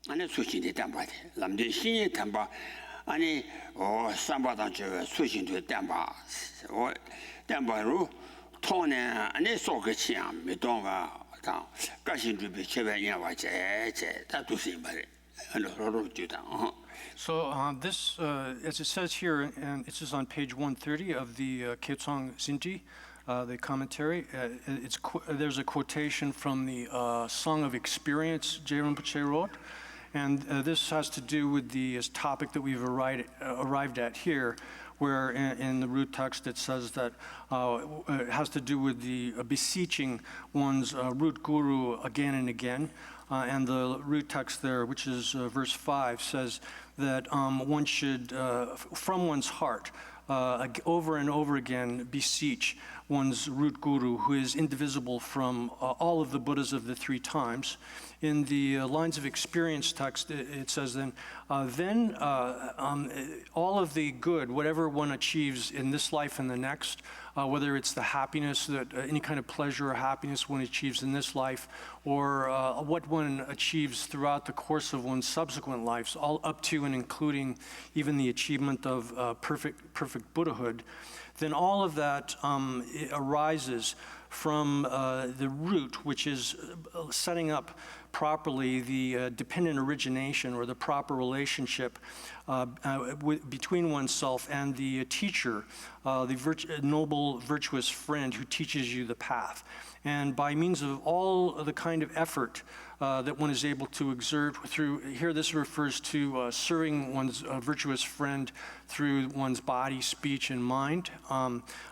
아니 수신이 담바데 남들 신이 담바 아니 삼바당 저 수신도 담바 담바로 통네 아니 속치야 메동가 당 가신 준비 제배냐 와제 다도시 말에 로로 주다 So this, as it says here, and it says on page 130 of the Ketsong Sinti, the commentary, there's a quotation from the Song of Experience Gelug Mahamudra wrote, and this has to do with the topic that we've arrived at here, where in the root text it says that it has to do with the beseeching one's root guru again and again. And the root text there, which is verse 5, says that one should, from one's heart, over and over again, beseech one's root guru, who is indivisible from all of the Buddhas of the three times. In the Lines of Experience text, it says then all of the good, whatever one achieves in this life and the next, whether it's the happiness, that any kind of pleasure or happiness one achieves in this life, or what one achieves throughout the course of one's subsequent lives, all up to and including even the achievement of perfect Buddhahood, then all of that arises from the root, which is setting up properly the dependent origination or the proper relationship between oneself and the teacher, the noble, virtuous friend who teaches you the path. And by means of all of the kind of effort that one is able to exert through, here this refers to serving one's virtuous friend through one's body, speech, and mind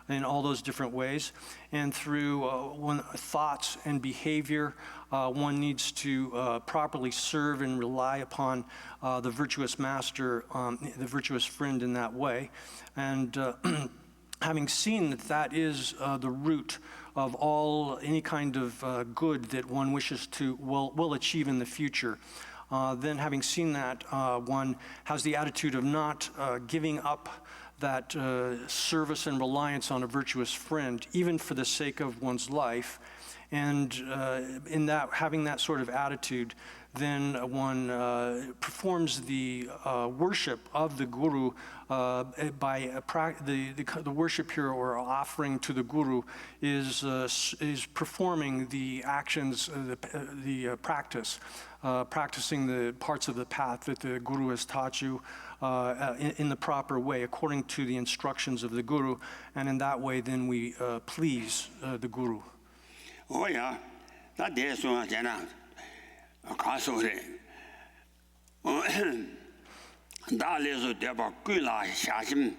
in all those different ways. And through thoughts and behavior, one needs to properly serve and rely upon the virtuous master, the virtuous friend in that way. And having seen that that is the root of any kind of good that one wishes to will achieve in the future, then having seen that, one has the attitude of not giving up that service and reliance on a virtuous friend, even for the sake of one's life. And in that, having that sort of attitude, then one performs the worship of the guru by the worship here or offering to the guru is performing the actions, the practice, practicing the parts of the path that the guru has taught you in the proper way, according to the instructions of the guru, and in that way, then we please the guru. Oh yeah, that is so Jana. 가수래. 달래서 대바 꾸라 샤심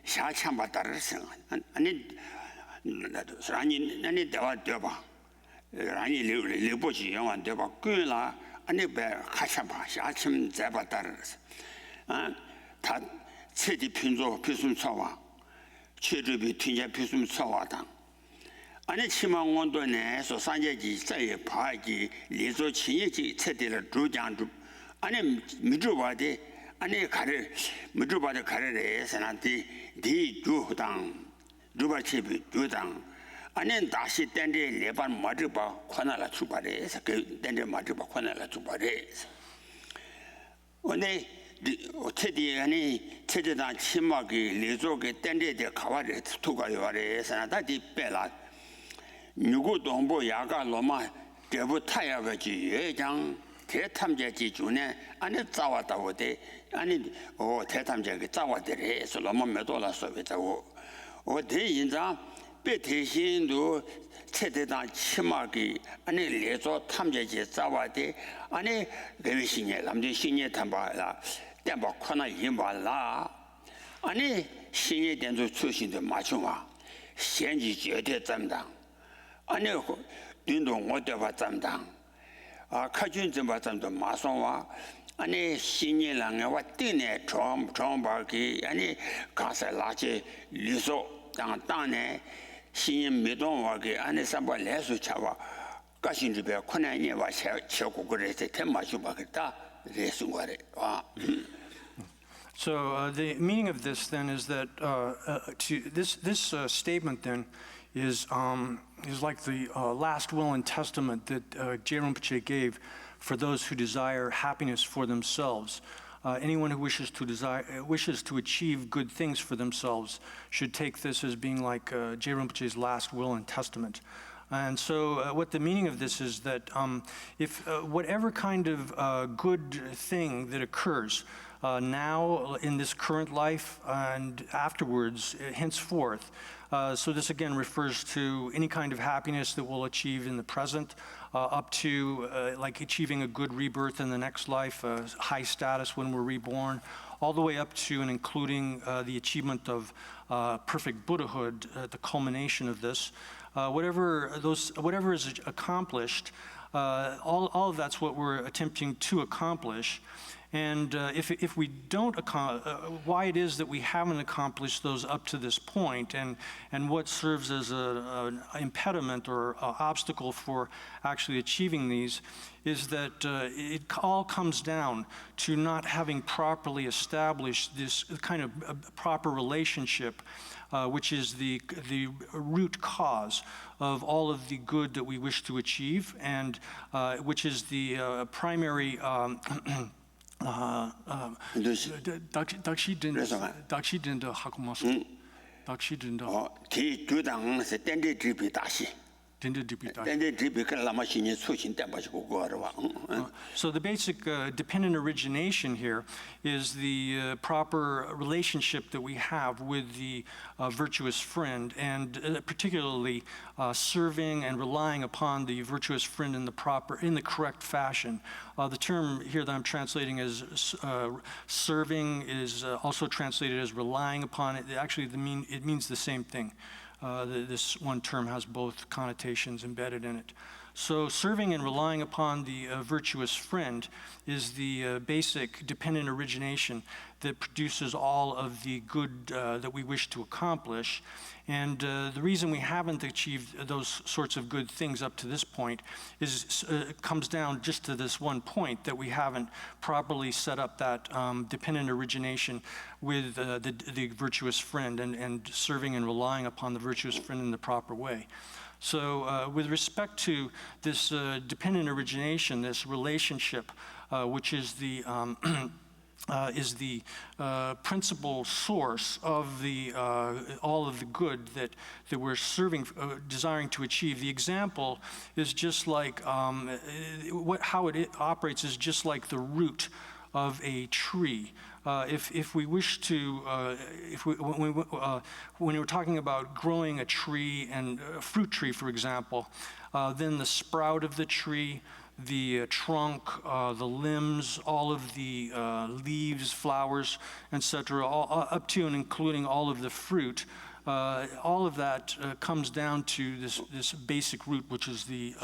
샤참 받다르서 아니 아니 대바 대바 아니 레보지 영화 대바 꾸라 아니 배 가샤바 샤침 잡았다르서 다 체디 핀조 피숨 차와 체르비 튕자 피숨 차와다 아니 치망 원도내서 산재지 자의 파기 리조 친예지 체대를 주장주 아니 미주바데 아니 가르 미주바데 가르래 선한테 디 주당 주바치비 주당 아니 다시 땡데 레반 마드바 코나라 주바레서 그 땡데 마드바 코나라 주바레서 오늘 체디 아니 체제단 치마기 리조게 땡데데 가와레 투가요레서 나다디 빼라 누구 동보 야가 로마 대부 타야가지 예장 대탐제지 중에 안에 싸웠다고데 아니 대탐제가 싸웠더래서 로마 메돌라서 베자고 대인자 배대신도 최대단 치마기 아니 레조 탐제지 싸워대 아니 배신에 남들 신에 탐바라 대바 코나 임발라 아니 신에 된조 출신도 맞춤아 현지绝对 담당 아니 딘동 어디가 담당 카준 좀 받담도 마송와 아니 신이랑에 와 띠네 좀바기 아니 가서 라지 리소 당당네 신이 미동와게 아니 삼바 레수 차와 가신 집에困难이 와 쳐고 그래서 대마주 받겠다 레수거래 와 So the meaning of this then is that this statement then is like the last will and testament that Gelug Mahamudra gave for those who desire happiness for themselves. Anyone who wishes to achieve good things for themselves should take this as being like Je Rinpoche's last will and testament. And so what the meaning of this is that if whatever kind of good thing that occurs now in this current life and afterwards, henceforth, so this again refers to any kind of happiness that we'll achieve in the present, up to like achieving a good rebirth in the next life, high status when we're reborn, all the way up to and including the achievement of perfect Buddhahood at the culmination of this. Whatever is accomplished, all of that's what we're attempting to accomplish. And if we don't, why it is that we haven't accomplished those up to this point, and what serves as an impediment or obstacle for actually achieving these, is that it all comes down to not having properly established this kind of proper relationship, which is the root cause of all of the good that we wish to achieve, and which is the primary So the basic dependent origination here is the proper relationship that we have with the virtuous friend, and particularly serving and relying upon the virtuous friend in the correct fashion. The term here that I'm translating as serving is also translated as relying upon it. Actually, it means the same thing. This one term has both connotations embedded in it. So serving and relying upon the virtuous friend is the basic dependent origination that produces all of the good that we wish to accomplish. And the reason we haven't achieved those sorts of good things up to this point is comes down just to this one point, that we haven't properly set up that dependent origination with the virtuous friend and serving and relying upon the virtuous friend in the proper way. So with respect to this dependent origination, this relationship, which is the principal source of the all of the good that we're desiring to achieve. The example is just like how it operates is just like the root of a tree. If we wish to, when we're talking about growing a tree, and a fruit tree, for example, then the sprout of the tree, the trunk, the limbs, all of the leaves, flowers, etc., up to and including all of the fruit, all of that comes down to this basic root, which is the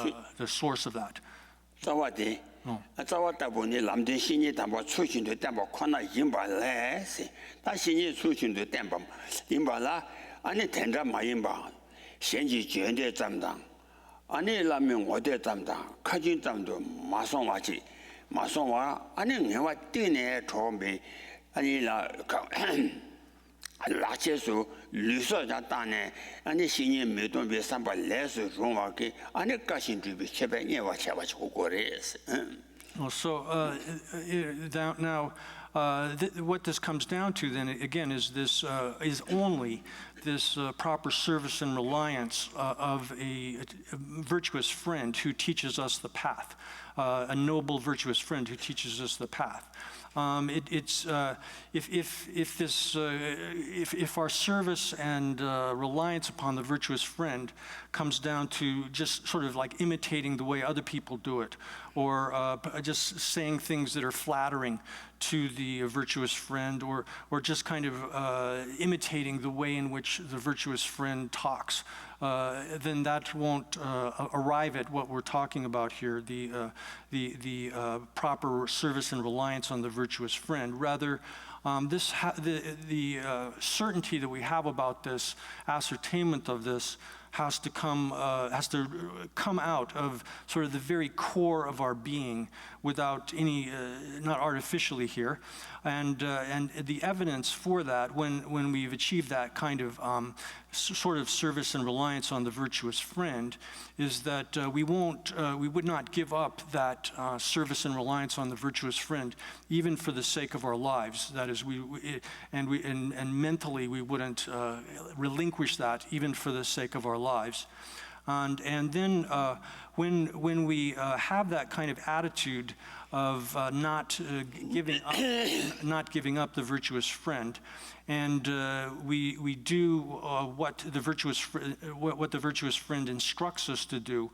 source of that. 자와다보니 남된 신이 담바 추신도 담바 코나 임발레세 다 신이 추신도 담바 임발라 아니 된다 마임바 현지 전대 담당 아니 라면 어디 담당 카진 담도 마송와지 마송와 아니 내가 뛰네 처음에 아니라 라체수 리서자 따네 아니 신이 메돈베 삼바 레스 종와게 아니 가신 주비 체배니와 체바치고 고레스. So now, what this comes down to then again is this is only this proper service and reliance of a virtuous friend who teaches us the path, a noble virtuous friend who teaches us the path. If our service and reliance upon the virtuous friend comes down to just sort of like imitating the way other people do it, or just saying things that are flattering to the virtuous friend, or just kind of imitating the way in which the virtuous friend talks, then that won't arrive at what we're talking about here, the proper service and reliance on the virtuous friend. Rather, the certainty that we have about this, ascertainment of this, has to come out of sort of the very core of our being without any, not artificially here. And the evidence for that, when we've achieved that kind of sort of service and reliance on the virtuous friend, is that we would not give up that service and reliance on the virtuous friend, even for the sake of our lives. That is, and mentally we wouldn't relinquish that, even for the sake of our lives. And then when we have that kind of attitude of not giving up the virtuous friend, and we do what the virtuous friend instructs us to do,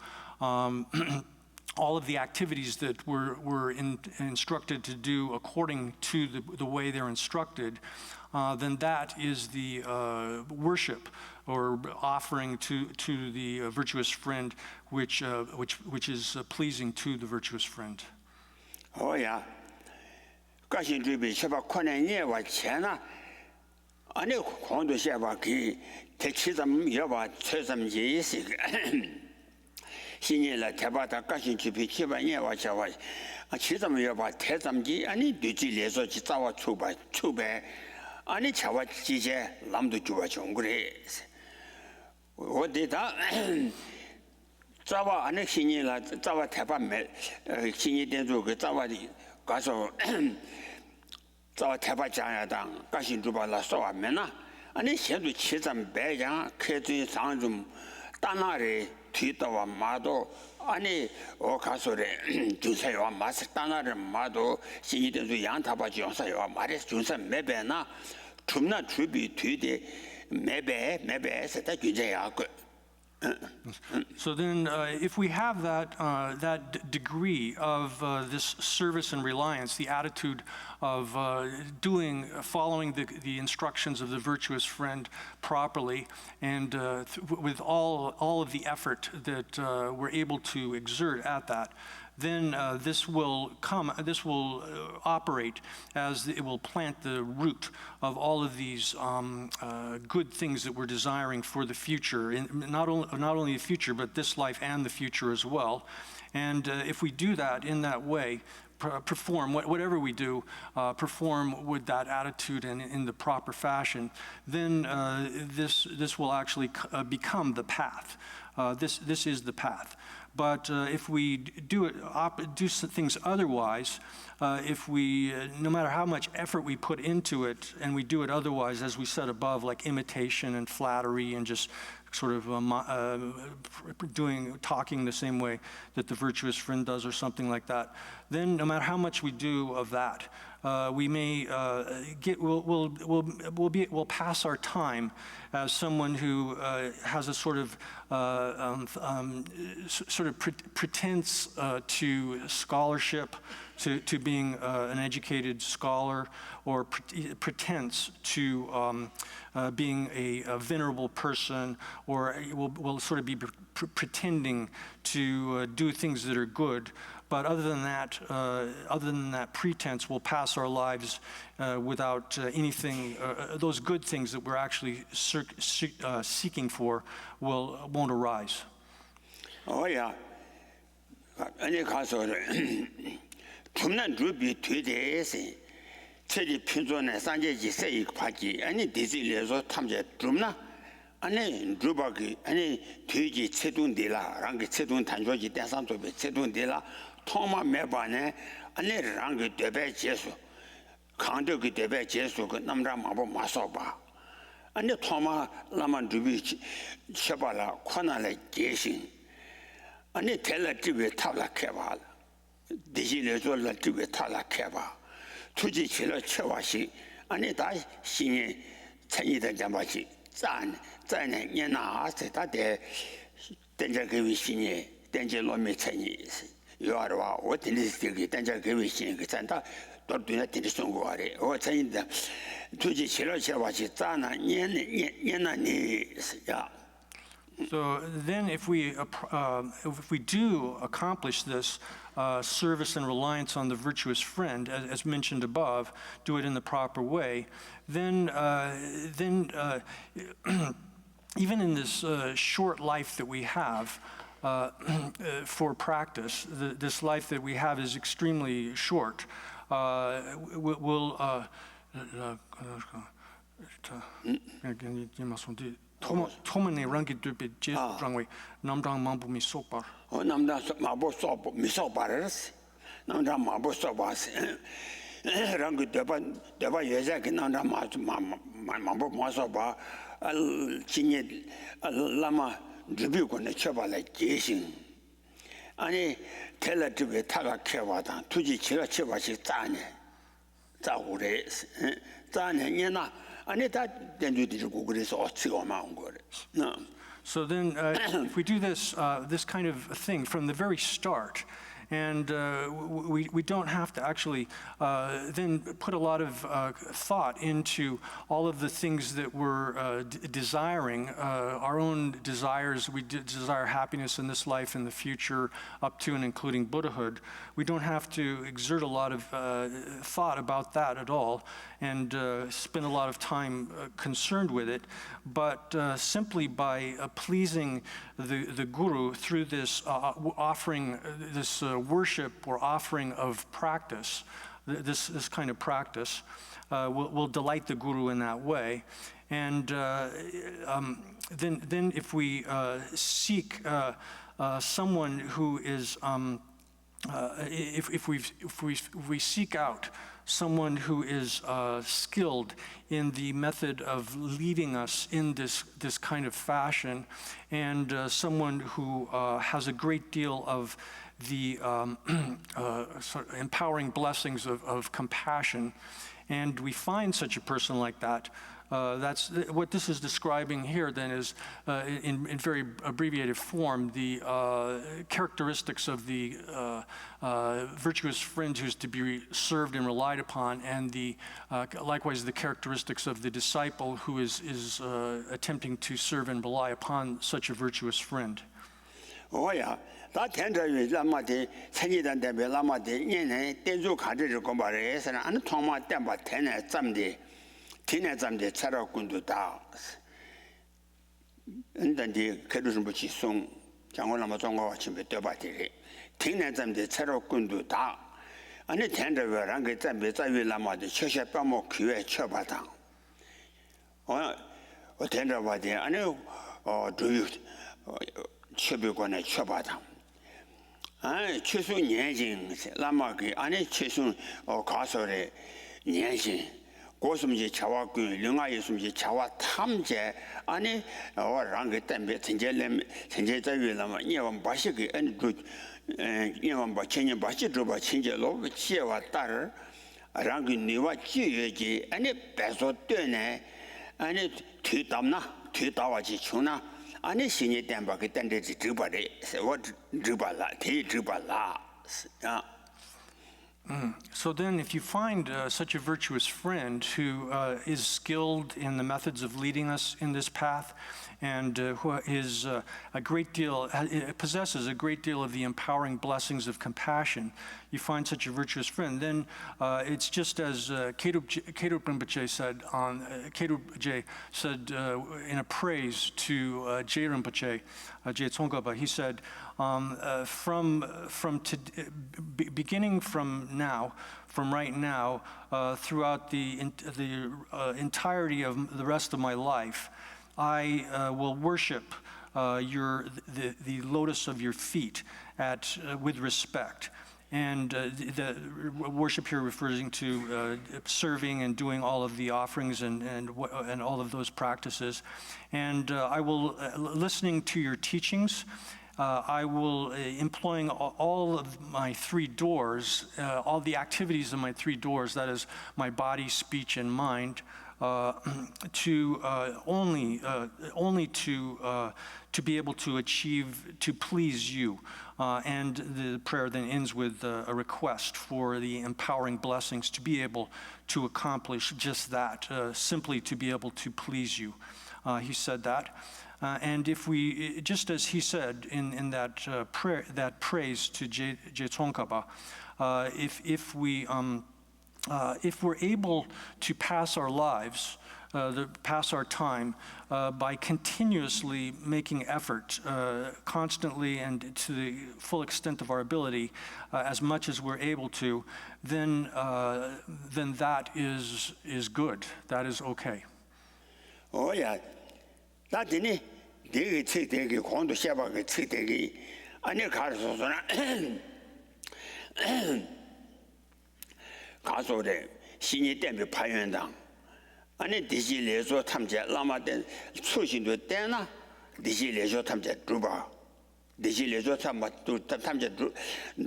all of the activities that we're instructed to do according to the way they're instructed, then that is the worship or offering to the virtuous friend, which is pleasing to the virtuous friend. Oh yeah. 가신 주비 셔바 코네니와 체나 아니 공도 셔바 기 대치점 여바 최점지시 신이라 대바다 가신 주비 셔바니와 셔바 치점 여바 대점지 아니 뒤지려서 지자와 추배 아니 차와 지제 남도 주와 정그래 어디다 자와 안에 신이라 자와 대바매 신이 된주 그 자와디 가서 자와 대바자야당 가신 주발라 소와면나 아니 현도 치점 배장 크지 상좀 따나리 뒤도와 마도 아니 가서래 주세요 마스 따나리 마도 신이 된주 양타바지 용사요 말에 준사 매배나 춤나 주비 뒤대 매배에서 다 규제야 So then, if we have that degree of this service and reliance, the attitude of following the instructions of the virtuous friend properly, and with all of the effort that we're able to exert at that, then this will operate as it will plant the root of all of these good things that we're desiring for the future, not only the future, but this life and the future as well. And if we do that in that way, perform whatever we do, perform with that attitude and in the proper fashion, then this will actually become the path. This is the path. But if we do things otherwise, if we, no matter how much effort we put into it, and we do it otherwise, as we said above, like imitation and flattery and just sort of talking the same way that the virtuous friend does or something like that, then no matter how much we do of that, we may we'll pass our time as someone who has a sort of pretense to scholarship, to being an educated scholar, or pretense to being a venerable person, or will sort of be pretending to do things that are good. But other than that pretense, we'll pass our lives without anything. Those good things that we're actually seeking for won't arise. Oh yeah. 아니 가서 tum난 주비 되대에서 체리 편존에 산제지 세이 파기 아니 디질에서 탐제 tum나 아니 주바기 아니 되지 체동데라 랑게 체동 단조지 대상도be 체동데라 통마 매반에 아니 랑게 되베 제수 강도기 되베 제수 그 남자 마보 마서봐 아니 통마 라만 주비 셔발라 코나래 계신 아니 텔라티베 탑라케바 디질에서 라티베 탑라케바 투지 치러 쳐와시 아니 다 신이 천이들 잡아시 짠짠에 년나서 다대 된저그 신이 된저로미 천이 요아와 어디리스기 된저그 신이 그 잔다 돌도나 디리송고아래 어 천이다 투지 치러 쳐와시 짠나 년나니 야. So then if we do accomplish this service and reliance on the virtuous friend, as mentioned above, do it in the proper way, then even in this short life that we have for practice, this life that we have is extremely short. 토문의 랑기드비 제스랑웨 남당 마부미 속바. 남당 마부 속 미속바르스. 남당 마부 속바스. 랑기 대바 예자기 남당 마부 마속바 진이 라마 주비고네 쳐발에 제신. 아니 텔레티브에 타가 켜봐다 투지 치가 쳐봐시 짜네. 짜고래. 짜네 얘나 아니 다 된주디고 그래서 어찌가 마운 거래. So then if we do this this kind of thing from the very start, and we don't have to actually then put a lot of thought into all of the things that we're desiring, our own desires. We desire happiness in this life and the future, up to and including Buddhahood. We don't have to exert a lot of thought about that at all and spend a lot of time concerned with it, but simply by pleasing the Guru through this offering, this worship or offering of practice, this kind of practice, will delight the Guru in that way. And then if we seek someone who is, if we seek out someone who is skilled in the method of leading us in this kind of fashion, and someone who has a great deal of the sort of empowering blessings of compassion, and we find such a person like that. That's what this is describing here then is, in very abbreviated form, the characteristics of the virtuous friend who's to be served and relied upon, and the likewise the characteristics of the disciple who is attempting to serve and rely upon such a virtuous friend. Oh yeah, 다 텐저위 라마데 천이단데 라마데 얘네 댄주 가지를 공부해서 안 통마 땜바 텐에 잠데 텐에 잠데 차라군도 다 인단디 그루좀 붙이 송 장원라마 정거 침에 떠바들이 텐에 잠데 차라군도 다 아니 텐저위랑 그 잠베 자위 라마데 쳐셔 빠모 귀에 쳐바다 텐저바데 아니 두유 최비관에 쳐바다 최소 년신 라마기 안에 최소 가설의 년신 고스미지 자와구 령아예스미지 자와 탐제 안에 랑게 때문에 전제자위라마 이원 바시기 안도 이원 바천년 바시 들어봐 친제로 지와 딸 랑게 니와 지여지 안에 배소 되네 안에 뒤담나穷나 아니 신이 땜바게 땐데지 드바래 뭐 드발라 대 드발라 So then if you find such a virtuous friend who is skilled in the methods of leading us in this path, and who is possesses a great deal of the empowering blessings of compassion, you find such a virtuous friend, then it's just as Gelug Rinpoche said in a praise to Je Rinpoche, Je Tsongkhapa. He said, beginning from right now, throughout the entirety of the rest of my life, I will worship the lotus of your feet with respect. And the worship here referring to serving and doing all of the offerings and all of those practices. And I will, listening to your teachings, I will, employing all of my three doors, all the activities of my three doors, that is my body, speech, and mind, to only to be able to achieve, to please you. And the prayer then ends with a request for the empowering blessings to be able to accomplish just that, simply to be able to please you. He said that. And if we, just as he said in that prayer, that praise to Je Tsongkhapa, if we if we're able to pass our lives, pass our time by continuously making effort, constantly and to the full extent of our ability, as much as we're able to, then that is good. That is okay. Oh yeah, that didn't. They take the condo shabak, take the any cars. 가소래 신이 때문에 파연당 아니 디실에서 탐제 라마된 수신도 때나 디실에서 탐제 두바 디실에서 탐제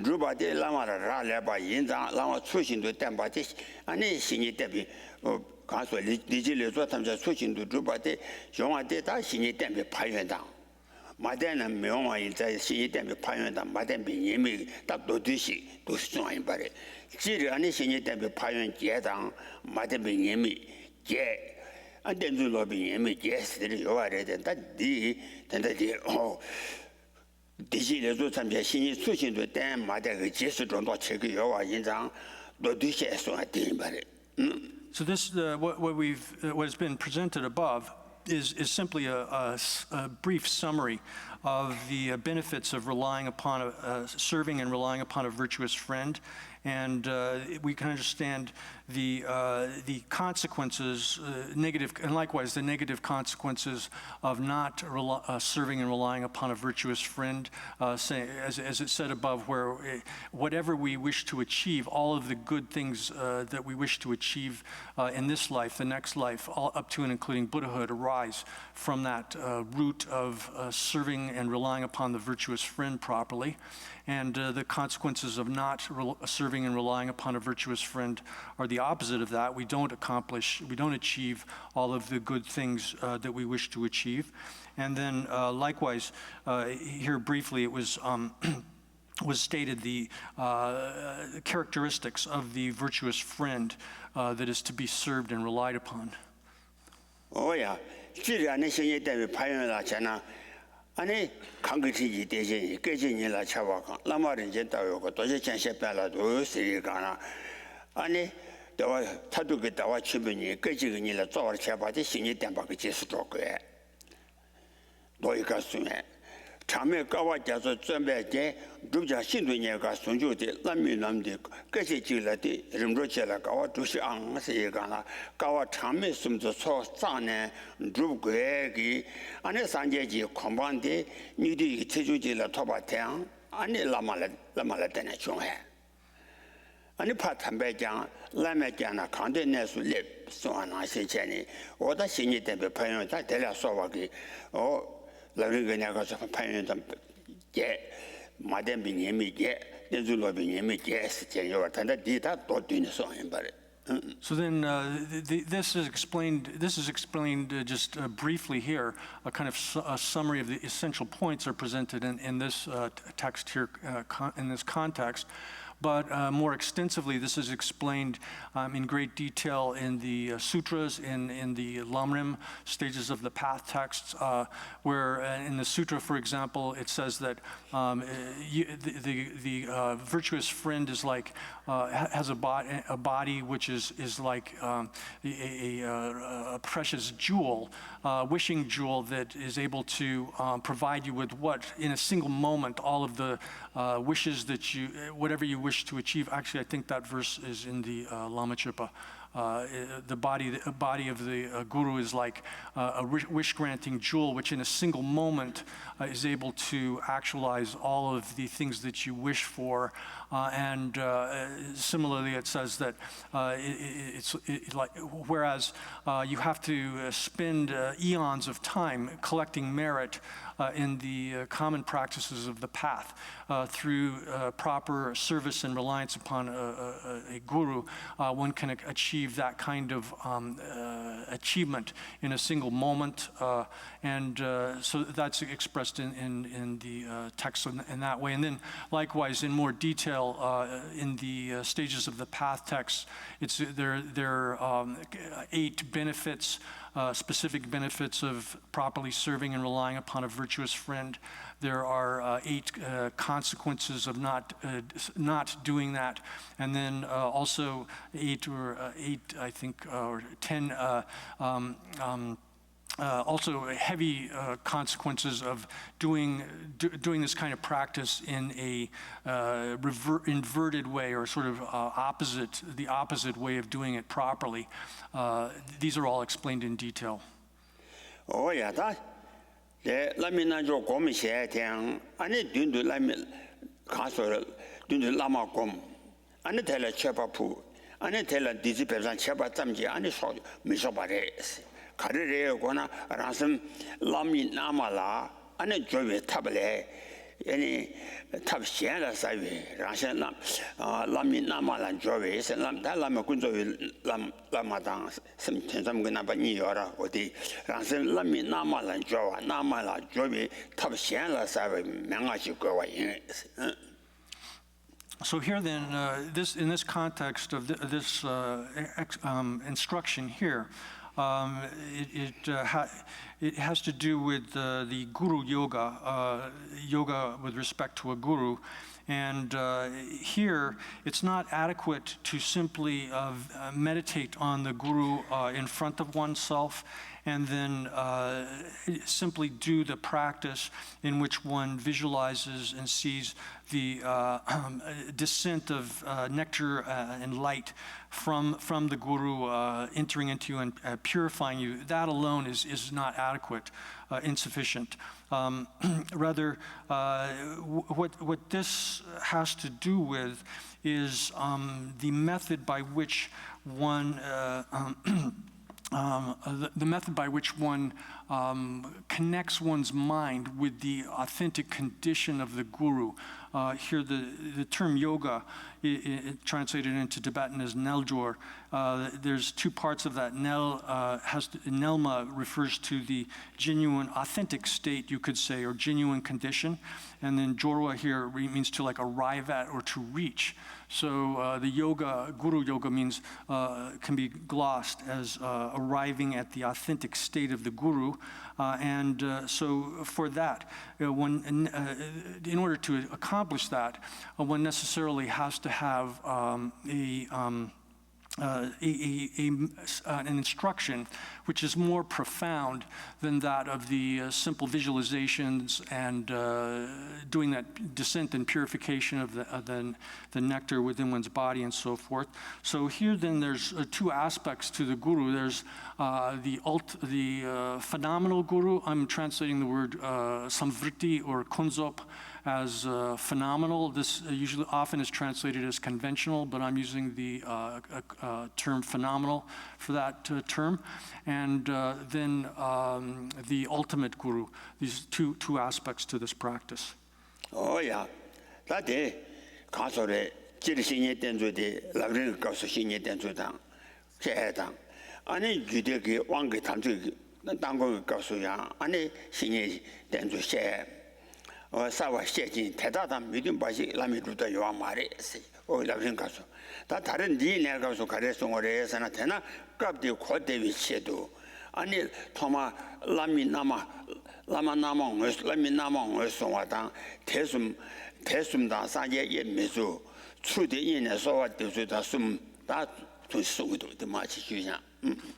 두바데 라마라 라레바 인자 라마 수신도 때바데 아니 신이 때문에 가소 디실에서 탐제 수신도 두바데 용화데 다 신이 때문에 파연당 마대는 명화인 자 신이 때문에 파연당 마대 비님이 딱 도듯이 도수정인 바래 지리 안에 신이 때문에 파연 계당 마대 비님이 제 안된줄로 비님이 제스들이 요아래 된다 디 된다 디 디지레도 참제 신이 수신도 때 마대 그 제스 정도 체크 요아 인장 도듯이 해서 된 바래 So this, what has been presented above is simply a brief summary of the benefits of relying upon serving and relying upon a virtuous friend, and we can understand the consequences, negative, and likewise the negative consequences of not serving and relying upon a virtuous friend. As it said above, where whatever we wish to achieve, all of the good things that we wish to achieve in this life, the next life, all up to and including Buddhahood, arise from that root of serving and relying upon the virtuous friend properly. And the consequences of not serving and relying upon a virtuous friend are the opposite of that. We don't achieve all of the good things that we wish to achieve. And then likewise, here briefly, it was was stated the characteristics of the virtuous friend that is to be served and relied upon. Oh yeah, 아니 강기지 대제 깨진이라 차와가 라마린 제다요고 도저 전세별라도 세가나 아니 더 타두게 다와 치면이 깨지기니라 쪼어 차바데 신이 땜바게 제스도 거에 너희가 숨에 참에 까와자서 준비제 두자 신도니가 손주데 남미남데 깨지지라데 림로체라 까와 두시 앙세가나 까와 참에 숨저 소산에 두고에기 안에 산제지 콤반데 니디 체주지라 토바태양 안에 라말라데네 총해 아니 파탄배장 라메장나 강대내수 랩 소아나 세체니 오다 신이 때문에朋友다 데려 소와기 라르게냐가 파연던 게 마덴비님이 게 내줄로비님이 게 스제요 탄다 디다 또 뛰는 소인 바래. So then this is explained just briefly here. A kind of a summary of the essential points are presented in this text here, in this context. But more extensively, this is explained in great detail in the sutras, in the Lamrim stages of the path texts, where in the sutra, for example, it says that the virtuous friend is like has a body which is like a precious jewel, wishing jewel that is able to provide you with what in a single moment all of the wishes that whatever you wish to achieve. Actually, I think that verse is in the Lama Chippa. The body of the guru is like a wish-granting jewel, which in a single moment is able to actualize all of the things that you wish for. And similarly, it says that it's like, whereas you have to spend eons of time collecting merit in the common practices of the path through proper service and reliance upon a guru, one can achieve that kind of achievement in a single moment. And so that's expressed in the text in that way. And then likewise, in more detail, in the stages of the path text, there are 8 benefits specific benefits of properly serving and relying upon a virtuous friend. There are 8 consequences of not doing that, and then also 8, I think, or 10. Also heavy consequences of doing this kind of practice in a inverted way, or sort of the opposite way of doing it properly. These are all explained in detail. Oh yeah, that. Let me not go come here. I need to let me castle. Do the lama come. I need tell a chepapu. I need tell a dizzy person chepatamji. I need show me somebody. Carriere gonna ransom Lami Namala, and a joy tablet, any tab share savvy, Ransom Lami Namala joys, and Lamakunzo Lamadan, sometimes I'm gonna be Yora, or the Ransom Lami Namala Joa, Namala joy, tab share savvy, Mangachi go in. So here then, in this context of this instruction here, it has to do with the guru yoga, yoga with respect to a guru. And here, it's not adequate to simply meditate on the guru in front of oneself and then simply do the practice in which one visualizes and sees the descent of nectar and light from the guru entering into you and purifying you. That alone is not adequate, insufficient. Rather, what this has to do with is the method by which one connects one's mind with the authentic condition of the guru. Here, the term yoga, translated into Tibetan as Neljor, there's 2 parts of that. Nelma refers to the genuine, authentic state, you could say, or genuine condition. And then Jorwa here means to like arrive at or to reach. So the yoga, guru yoga means, can be glossed as arriving at the authentic state of the guru. So for that, in order to accomplish that, one necessarily has to have an instruction which is more profound than that of the simple visualizations and doing that descent and purification of the nectar within one's body and so forth. So here then there's 2 aspects to the guru. There's the phenomenal guru. I'm translating the word samvriti or kunzop as phenomenal. This usually often is translated as conventional, but I'm using the term phenomenal for that term. And then the ultimate guru. These two aspects to this practice. Oh yeah, that day, Kasore, Chirisin Denzo de Lavrin Gosusin Denzo Dang, Chehetang. Ani Judeki Wangi Tantu, Dango Gosuya, Ani Sini Denzo She, or Sawa Shetin, Tedam, Medium Bashi, Lamiduta Yoamari, or Lavrin Gosu. That hadn't been Nergosu Careson or Sanatena, grab the quad David Shedo. Ani Toma Lami Nama Namong, Lami Namong, Sonata, Tesum Da Saye Mizu, through the inn as so what the sum that to suit the much.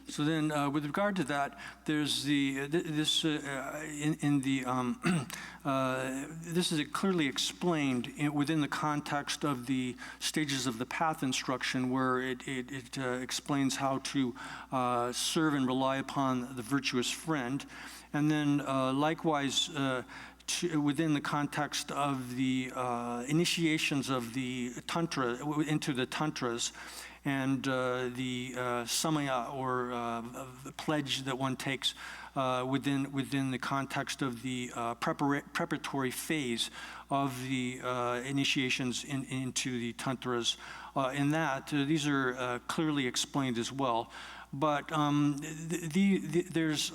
So then, with regard to that, there's this is clearly explained within the context of the stages of the path instruction, where it explains how to serve and rely upon the virtuous friend, and then likewise. Within the context of the initiations of the tantra into the tantras, and the samaya or the pledge that one takes within the context of the preparatory phase of the initiations into the tantras. In that, these are clearly explained as well. But there's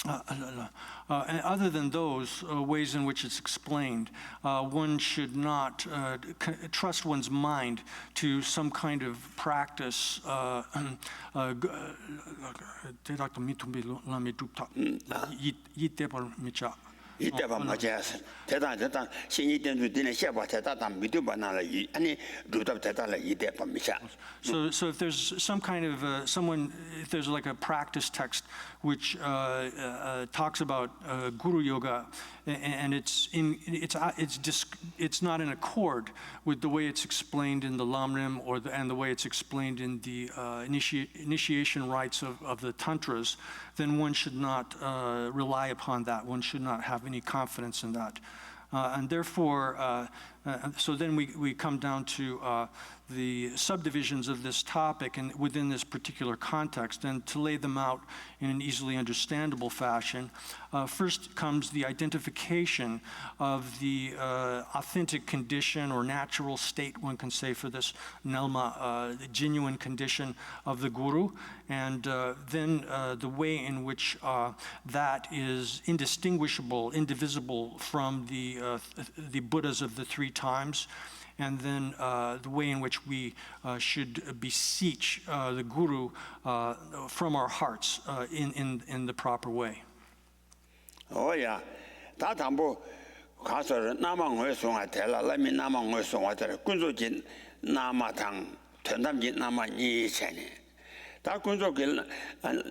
And other than those ways in which it's explained, one should not trust one's mind to some kind of practice. 이때가 맞아요. 대단 신이 된도 되는 셔바 대단 믿어 봐나라 이 아니 루답 대단라 이때 밤이자. So if there's some kind of if there's like a practice text which talks about guru yoga, and it's not in accord with the way it's explained in the Lamrim and the way it's explained in the initiation rites of the tantras, then one should not rely upon that. One should not have any confidence in that. And therefore, so then we come down to the subdivisions of this topic and within this particular context, and to lay them out in an easily understandable fashion. First comes the identification of the authentic condition or natural state, one can say, for this Nelma, the genuine condition of the Guru, and then the way in which that is indistinguishable, indivisible from the Buddhas of the three times, and then the way in which we should beseech the Guru from our hearts in the proper way. Oh yeah, 다 담보 가서 남왕을 송아텔라 라미 남왕을 송아텔라 군조진 남아당 전담진 남아니 체네 다 군조길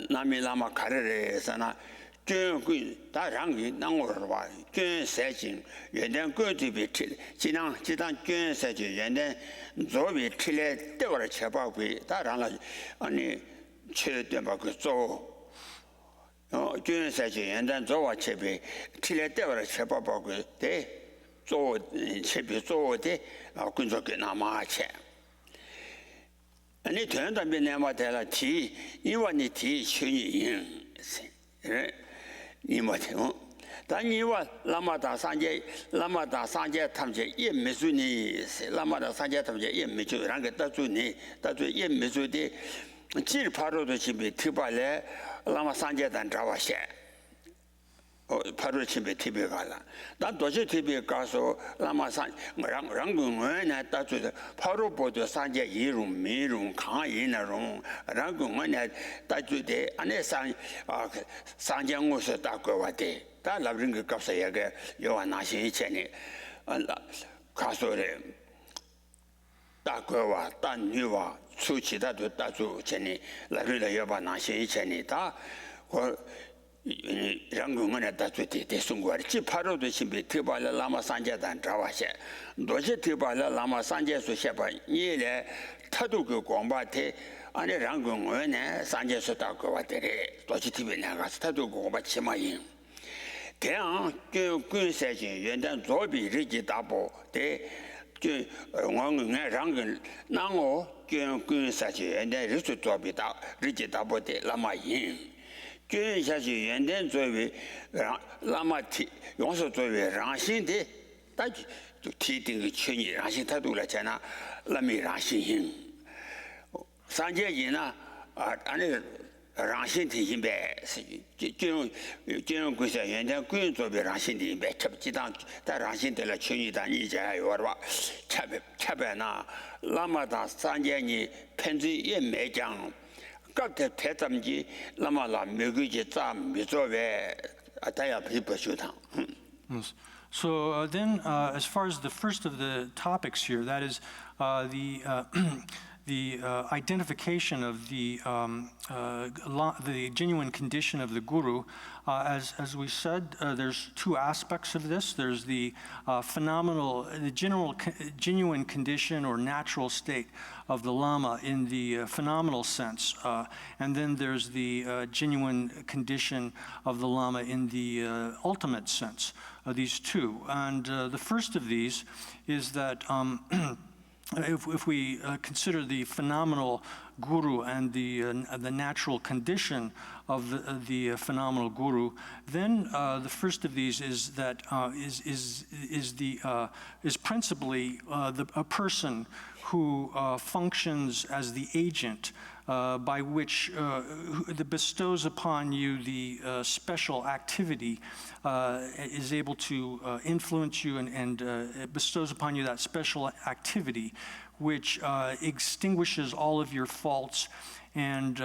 남이 남아 가르레서나 그 다랑이 남으로 와 견세진 연된 거집이 지난 지단 견세지 연된 조비 틀에 때वर 쳐바고 다랑라 아니 최대바 그조 견세지 연된 조와 첩이 틀에 때वर 쳐바고 대 조 첩이 조대 군조게 남아체 아니 전담비 내마텔라 티 이완이 티 신이 이모죠. 단이와 라마다 산제 탐제 예미수니 라마다 산제 탐제 예미주랑 게 따주니 따주 예미주디 질 바로도 집에 특발에 라마 산제단 잡아셔. 바로 집에 TV에 가라. 난 도시 TV에 가서 라마산 랑궁원에 따주도 바로 보도 산제 이름 미름 강이나름 랑궁원에 따주대 안에 산장고서 따고 왔대. 다 라브링 그 값사야게 요한나신 이체니 가서래 따고와 딴유와 수치다도 따주 체니 라르라 요한나신 이체니 다 랑궁원에 따주대 대승과리 지파로도 신비 특발라 라마 산제단 잡아셔. 도시 특발라 라마 산제수 셔봐 이래 타도 그 공바테 아니 랑궁원에 산제수 따고 왔대래. 도시 TV에 나가서 타도 공바 치마인 대양 군세진 연단 조비 리지 다보 대 원응에 랑근 나고 군세진 연단 리스 조비다 리지 다보 대 라마인 견사지 연단 조비 라마티 용서 조비 랑신데 다지 티딩 천이 랑신 타도라잖아 라미 랑신 산제이나 아니 랑신티 힘배 진용구세 연단 군조비 랑신티 힘배 첩지당 다 랑신들라 천이다 이자요 와 차배나 라마다 산제니 편지 예매장 각대 대담지 라마라 메귀지 짬 미조베 아타야 비버슈당. So then, as far as the first of the topics here, that is the identification of the genuine condition of the Guru. As we said, there's two aspects of this. There's the genuine condition or natural state of the Lama in the phenomenal sense, and then there's the genuine condition of the Lama in the ultimate sense. These two, and the first of these is that. If we consider the phenomenal Guru and the natural condition of the phenomenal Guru, then the first of these is that is principally a person who functions as the agent by which that bestows upon you the special activity, is able to influence you and it bestows upon you that special activity which extinguishes all of your faults and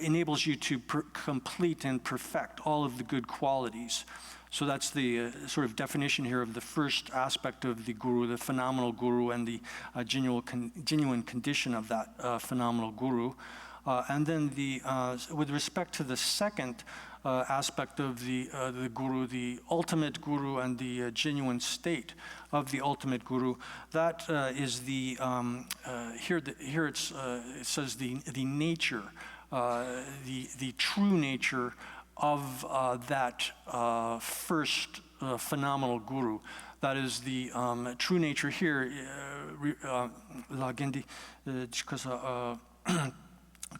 enables you to complete and perfect all of the good qualities. So that's the sort of definition here of the first aspect of the guru, the phenomenal guru, and the genuine condition of that phenomenal guru. And then with respect to the second aspect of the guru, the ultimate guru and the genuine state of the ultimate guru, that is the here it says the nature, the true nature of that first phenomenal guru. That is the true nature here. Lagendi,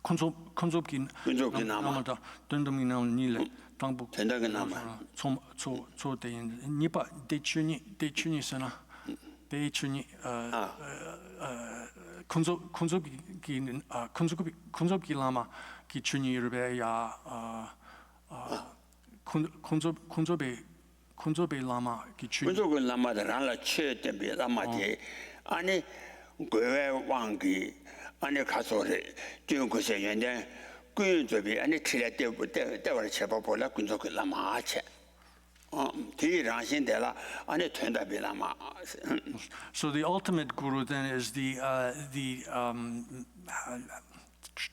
konzopki namada, dundumi nam nile, tangbu. So de nipa de chuni sana, de chuni konzopki lama ki chuni yurbe ya. 콘조베 라마 기춘 콘조베 라마다 란라 쳇데베 라마데 아니 고외 왕기 아니 가서래 중국에 연대 꾼조베 아니 틀레데부터 대वर 쳐봐볼라 콘조베 라마체 뒤랑신데라 아니 된다베 라마. So the ultimate guru then is the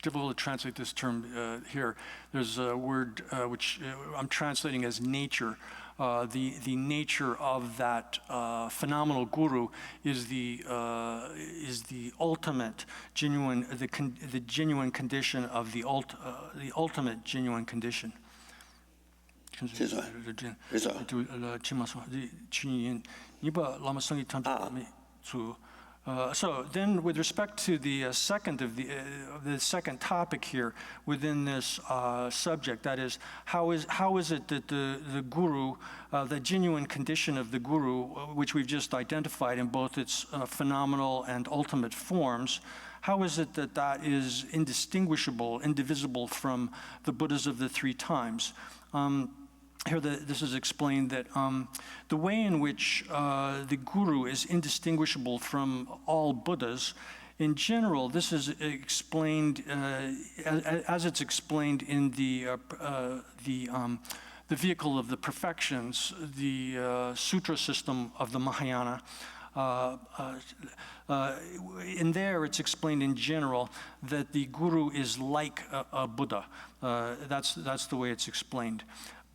difficult to translate this term here. There's a word which I'm translating as nature. The nature of that phenomenal guru is the ultimate genuine, the genuine condition of the ultimate genuine condition. So then, with respect to the second topic here within this subject, that is, how is it that the guru, the genuine condition of the guru, which we've just identified in both its phenomenal and ultimate forms, how is it that that is indistinguishable, indivisible from the Buddhas of the three times? Here, this is explained that the way in which the guru is indistinguishable from all Buddhas, in general, this is explained as it's explained in the vehicle of the perfections, the sutra system of the Mahayana. In there, it's explained in general that the guru is like a Buddha. That's the way it's explained.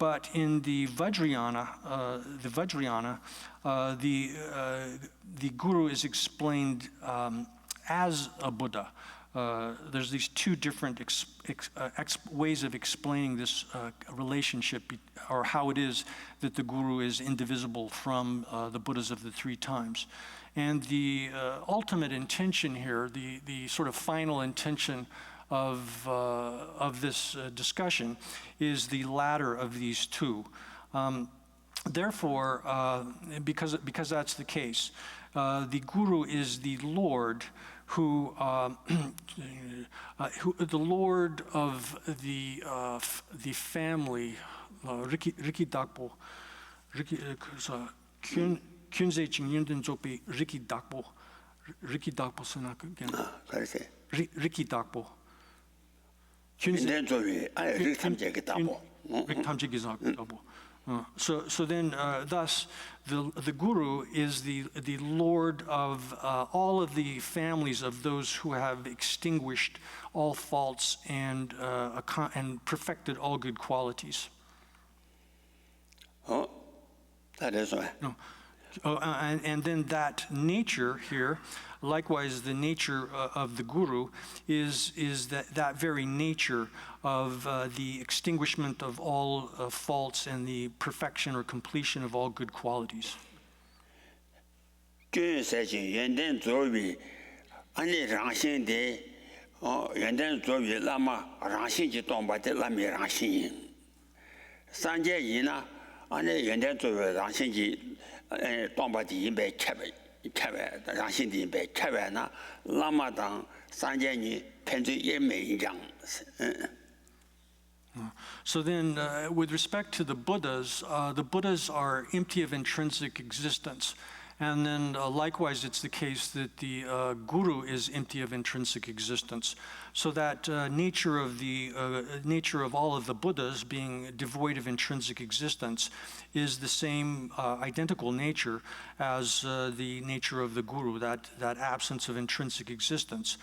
But in the Vajrayana, the guru is explained as a Buddha. There's these two different ways of explaining this relationship, or how it is that the guru is indivisible from the Buddhas of the three times. And the ultimate intention here, the sort of final intention of this discussion is the latter of these two. Therefore, because that's the case, the guru is the Lord who the Lord of the family. Riki Dakpo, Kyunze Chingyunden Zopi Riki Dakpo, Riki Dakpo Sanak again. Riki Dakpo. So then, thus, the guru is the Lord of all of the families of those who have extinguished all faults and perfected all good qualities. Oh, that is right. No. And then that nature here, likewise, the nature of the guru is that very nature of the extinguishment of all faults and the perfection or completion of all good qualities. 3,000년 편지 매인장. So then, with respect to the Buddhas are empty of intrinsic existence. And then likewise, it's the case that the guru is empty of intrinsic existence. So that nature of all of the Buddhas being devoid of intrinsic existence is the same identical nature as the nature of the guru, that absence of intrinsic existence.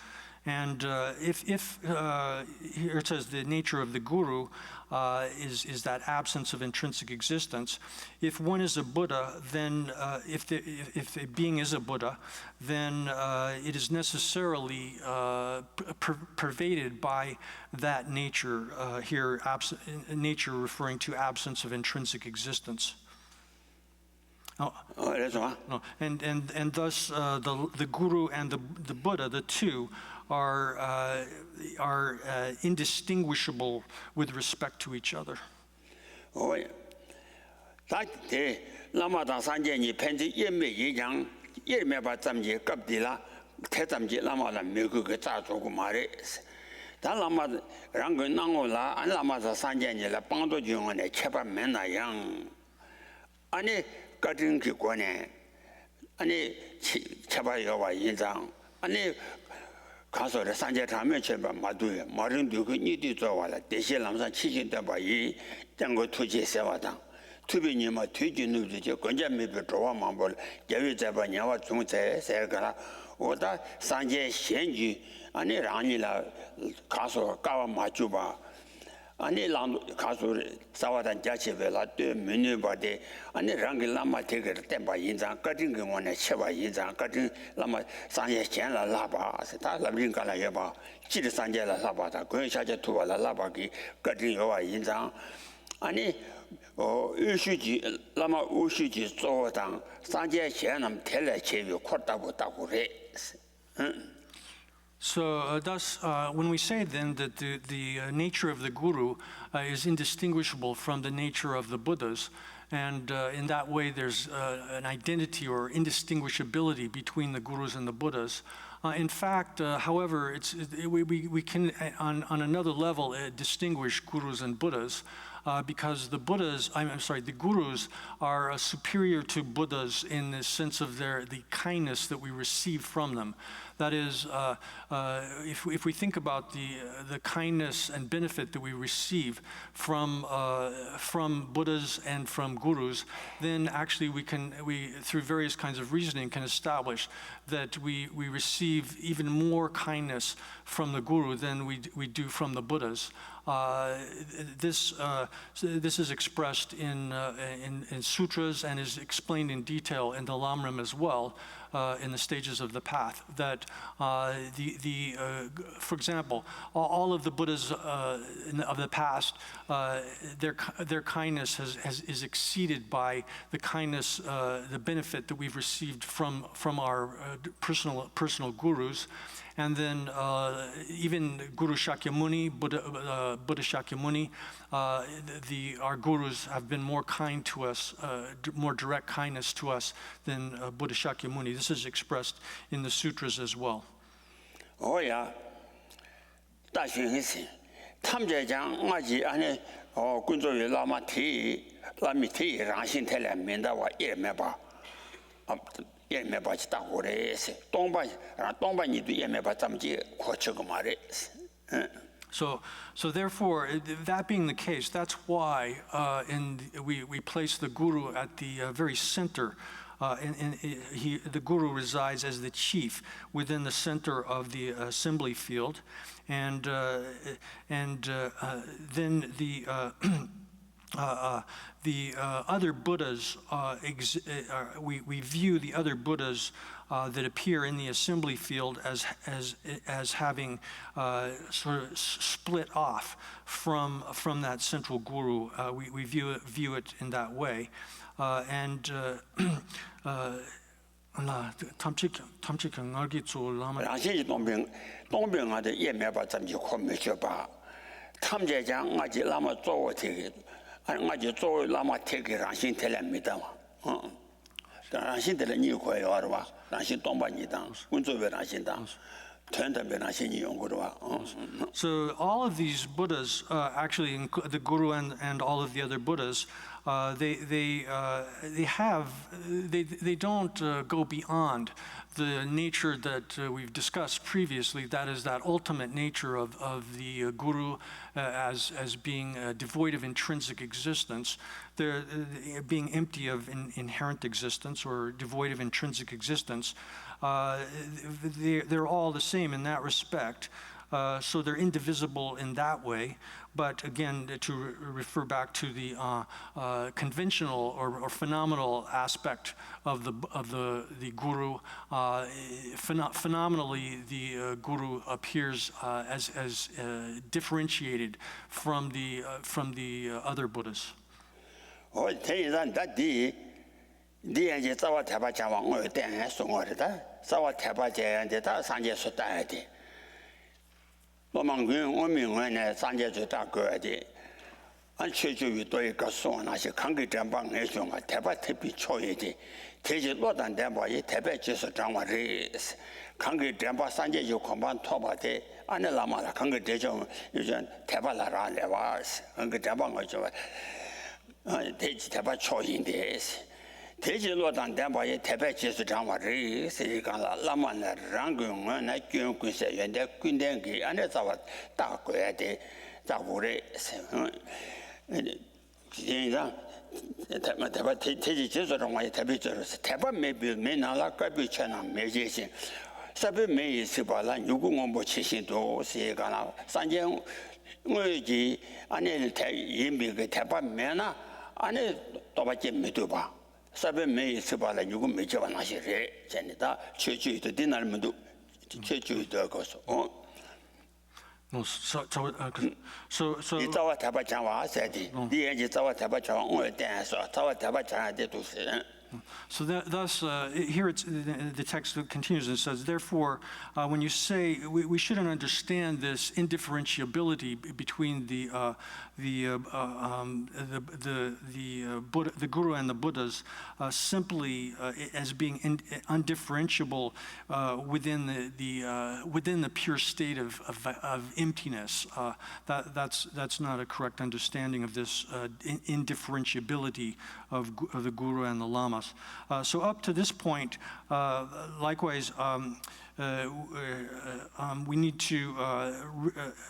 And if here it says the nature of the guru is that absence of intrinsic existence. If one is a Buddha, then if the being is a Buddha, then it is necessarily pervaded by that nature here, nature referring to absence of intrinsic existence. No, and thus the guru and the Buddha, the two, are indistinguishable with respect to each other. Oh, yeah. That day, Lama dan Sanje ni penzi yeme yijang, yeme ba zamji kapdila, te zamji Lama la megu ke za zogu mare. Da Lama rang nango la, an Lama dan Sanje ni la pangdo jung ne chepa mena yang. Ane kading ki ko ne, ane chepa yowa yinjang, ane 가서 산재 타면 제가 마두에 마른도 그 니디 좋아라 대신 남산 치신다 봐이 장고 투지 세와다 투비님아 뒤지는 저 건전매비 좋아만 볼 제외 잡아 냐와 중세 세가라 오다 산재 현지 아니 라니라 가서 까와 맞주봐 아니 랑 가서 사와단 자체벨라 때 메뉴바데 아니 랑기 라마 되게 때바 인장 같은 경우는 쳐봐 인장 같은 라마 산재 현라 라바 다 라빈가라 해봐 지리 산재라 라바다 그 샤제 투발라 라바기 같은 요와 인장 아니 의식이 라마 의식이 조당 산재 현남 텔레 제비 코다고 다고래 So thus, when we say then that the nature of the guru is indistinguishable from the nature of the Buddhas, and in that way there's an identity or indistinguishability between the gurus and the Buddhas. In fact, however, we can on another level distinguish gurus and Buddhas. Because the gurus are superior to Buddhas in the sense of the kindness that we receive from them. That is, if we think about the kindness and benefit that we receive from Buddhas and from gurus, then actually we through various kinds of reasoning can establish that we receive even more kindness from the guru than we do from the Buddhas. This is expressed in sutras and is explained in detail in the Lamrim as well, in the stages of the path. That for example, all of the Buddhas of the past, their kindness is exceeded by the kindness, the benefit that we've received from our personal gurus. And then even Guru Shakyamuni, Buddha Shakyamuni, our gurus have been more kind to us, more direct kindness to us than Buddha Shakyamuni. This is expressed in the sutras as well. Oh yeah, that's interesting. 탐제장 아지 안에 군조의 라마티 라신 텔레 민다와 예매바. So therefore, that being the case, that's why we place the guru at the very center. The guru resides as the chief within the center of the assembly field, and then the other Buddhas, we view the other Buddhas that appear in the assembly field as having sort of split off from that central guru. We view it in that way, and. 탐제장 아지 라마 쪼어티 아지 쪼 라마 테게 라신 텔랍니다. 라신 텔니 코요 알바 라신 동반이다. 운조베 라신다. So all of these Buddhas, actually the Guru and all of the other Buddhas, they don't go beyond the nature that we've discussed previously. That is that ultimate nature of the Guru as being devoid of intrinsic existence. They're being empty of inherent existence or devoid of intrinsic existence. They're all the same in that respect. So they're indivisible in that way. But again, to refer back to the conventional or phenomenal aspect of the Guru, phenomenally the Guru appears as differentiated from the other Buddhas. 디엔지 자와 대바 자왕 어 대한 송어르다 자와 대바 제한테 다 산제 수다야지 로망군 오명원에 산제 수다 거야지 안 최주위 또이가 송나시 관계 전방에 송아 대바 특비 초예지 대지 로단 대바이 대배지서 장와리 관계 전방 산제 요 공반 토바데 안에 라마라 관계 대정 요즘 대바라라 레와스 관계 전방을 저 대지 대바 초인데 대지로단 대바의 대배지수 장화를 세간라 라만나 랑군은 교육군세 연대 군대기 안에서 따고야 돼 자고래 진짜 대바 대지지수 장화의 대배지수 대바 매나라 까비처나 매제신 사베 매이스발라 유궁원보 치신도 세간라 산정 뭐지 안에 예미가 대바 매나 안에 또밖에 못봐 사베 메이 스발라 누구 메져와 나시래 전에다 최주의도 디날문도 최주의도 거서 So 이따와 대바장와 세디 디에지 따와 대바장 오에 대해서 따와 대바장한테 두세 So thus, here the text continues and says, therefore, when you say we shouldn't understand this indifferentiability between the Guru and the Buddhas simply as being undifferentiable within the pure state of emptiness, that's not a correct understanding of this indifferentiability of the Guru and the Lamas. So up to this point, likewise, we need to,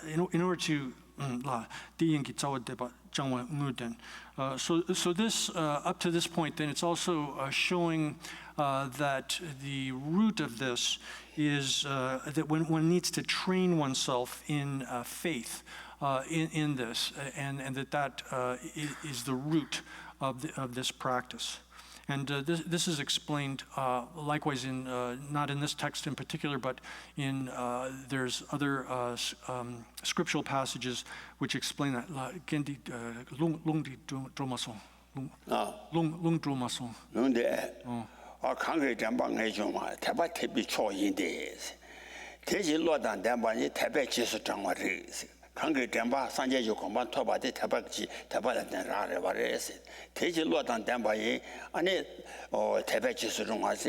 in order to, so this, up to this point, then it's also showing that the root of this is that one needs to train oneself in faith in this, and that is the root of this practice. And this is explained likewise in not in this text in particular, but in there's other scriptural passages which explain that. Gendi lungdi dromason, lung dromason. lun데 강계 전방에 좀 대바 대비 초인데 대지 로단 대반이 대배 지수 장화를 관계 전방 산재주 공반 토바데 대박지 대바라는 라를 말해서 대지 로단 대반이 안에 대배 지수를 와서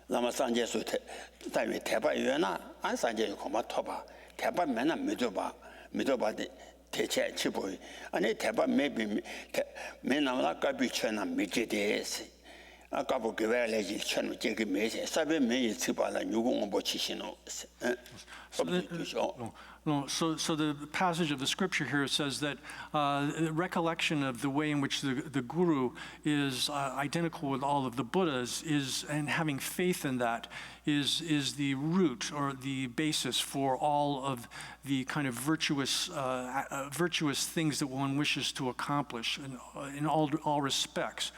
라마 산재수 다음에 대바유나 안 산재주 공반 토바 대바 맨날 믿어봐데 대체 치보이 아니 대바 매비 맨나라 까비처나 미제데스 아까 보게 왜래지 천 제게 매세 사베 매이 치발라 누구 뭐 치시노 So the passage of the scripture here says that the recollection of the way in which the Guru is identical with all of the Buddhas and having faith in that is the root or the basis for all of the kind of virtuous things that one wishes to accomplish in all respects.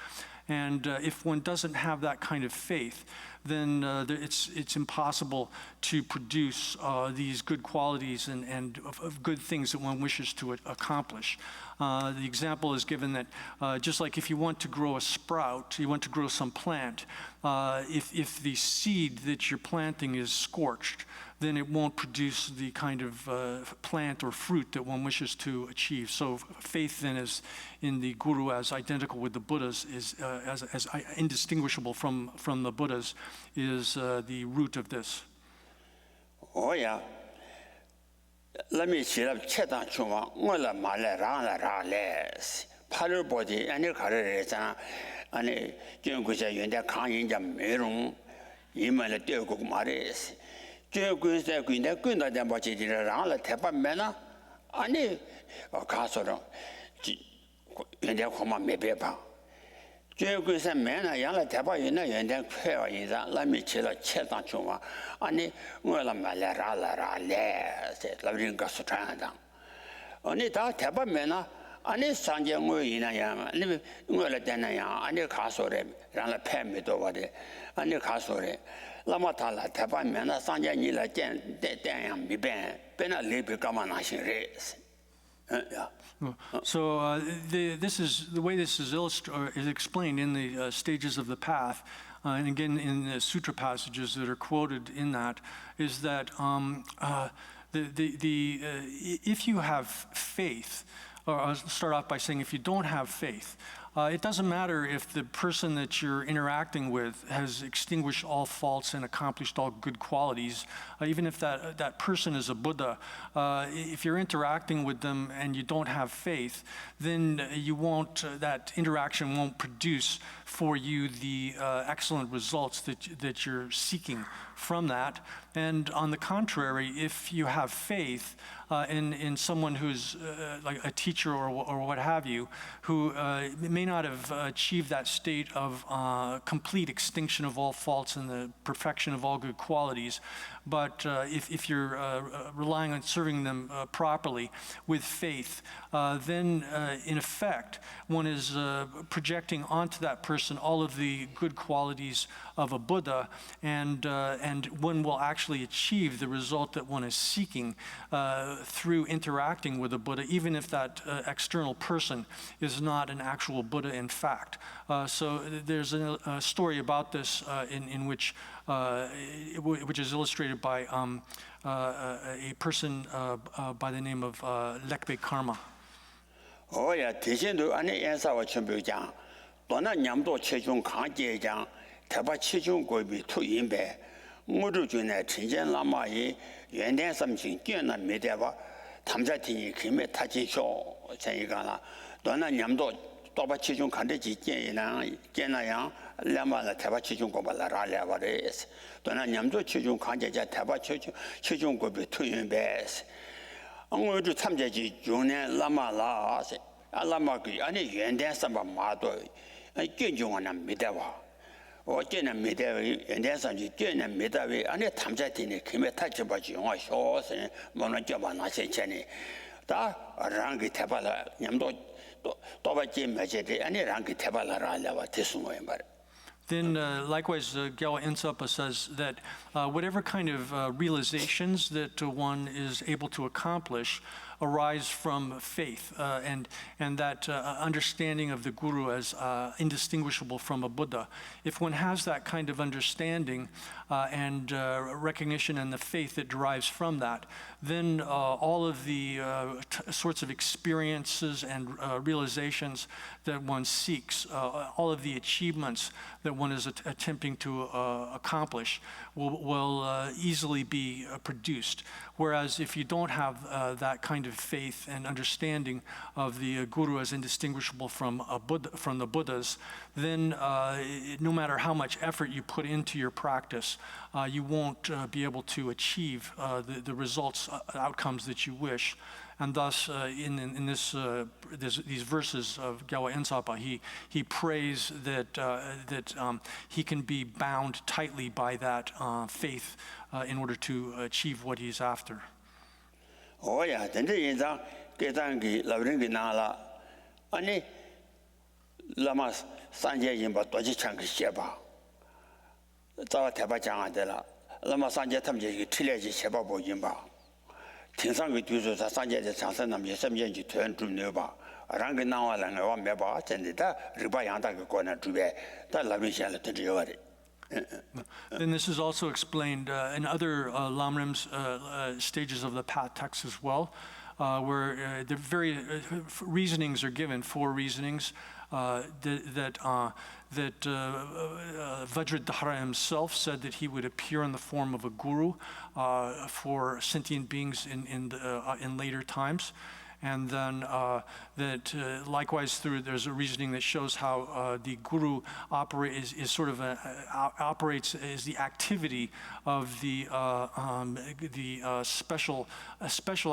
And if one doesn't have that kind of faith, then it's impossible to produce these good qualities and of good things that one wishes to accomplish. The example is given that just like if you want to grow a sprout, you want to grow some plant, if the seed that you're planting is scorched, then it won't produce the kind of plant or fruit that one wishes to achieve. So faith then is in the Guru as identical with the Buddhas, is as indistinguishable from the Buddhas, is the root of this. Oh yeah. Let me see up chetan chuma ngola mala rang la les. Palu body and career and Jungusa Yunda Kang Jam Merung, Yimala Gelug Maris. Jungusa Gunda Gunda Dambachi around the Tepa Mena, Ani or Castle Yunda Koma Mebepa. Jungusa Mena Yala Tepa Yuna Yunda Fair is that let me chill a chetan chuma, Ani Wella Malera les, Lavin Gastranda. Only that Tepa Mena. Ani sanje ngui ina yang, ni ngui la dena yang, ani kasore, rang la pen mi do wade, ani kasore, lama tala tepa mena sanje ni la den yang mi ben, bena libi kama na xin res. Yeah. So this is the way this is explained in the stages of the path, and again in the sutra passages that are quoted in that, is that if you have faith. Or I'll start off by saying if you don't have faith, it doesn't matter if the person that you're interacting with has extinguished all faults and accomplished all good qualities, even if that person is a Buddha, if you're interacting with them and you don't have faith, then that interaction won't produce for you the excellent results that you're seeking from that. And on the contrary, if you have faith in someone who's like a teacher or what have you, who may not have achieved that state of complete extinction of all faults and the perfection of all good qualities, but if you're relying on serving them properly with faith, then in effect, one is projecting onto that person all of the good qualities of a Buddha, and one will actually achieve the result that one is seeking through interacting with a Buddha, even if that external person is not an actual Buddha in fact. So there's a story about this in which is illustrated by a person by the name of Lekbe Karma. Oh yeah, teaching to any answer what you jang. Dona Nyamdo Chechung Kang Jie Jang, Taba Chechung Gobi to Yimbe. Mudu Juna Chinjan Lama Yi, Yuan something, Juna Medeva, Tamjati, Kime Tachi Shaw, Chayigana, Dona Nyamdo, Toba Chechung Kandaji Jena Yang, Lama la Taba Chechung Gobala Ralevares, Dona Nyamdo Chechung Kanja Taba Chechung Gobi to Yimbes. Only to Tamjaji, Juna Lama La, Alamaki, any Yuan Samba Mado, and Genjung and Medeva. Or Jena Medavi, and then some Jena Medavi, and a Tamjatini came a touch about you on shores and Monojabana Cheni. Da Rangi Tabala, Yamdo, Toba Jim Majeti, and a Rangi Tabala Rala, Tismo. Then likewise, Gyalwa Insapa says that whatever kind of realizations that one is able to accomplish arise from faith and that understanding of the Guru as indistinguishable from a Buddha. If one has that kind of understanding and recognition and the faith that derives from that, then all of the sorts of experiences and realizations that one seeks, all of the achievements that one is attempting to accomplish will easily be produced. Whereas if you don't have that kind of faith and understanding of the Guru as indistinguishable from the Buddhas, then no matter how much effort you put into your practice, you won't be able to achieve the results, outcomes that you wish. And thus, in these verses of Gyalwa Insapa, he prays that he can be bound tightly by that faith in order to achieve what he's after. Oh yeah, then the Inza Getangi, Lavringi Nala, Ani Lamas Sanje Yimba, Doji Chanki Sheba, Zawa Teba Janga de la, Lama Sanje Tamji, Tileji Sheba Bo Yimba. 庭上嘅读书，他上届的长生那么什么去突然住牛吧，让个南华人我没把真的，他日巴洋大个过那住呗，他那边现在都只有的。Then this is also explained in other Lamrim's stages of the path texts as well. where the very reasonings are given, 4 reasonings that Vajradhara himself said that he would appear in the form of a guru for sentient beings in later times. And then likewise, there's a reasoning that shows how the guru operates as the activity of the special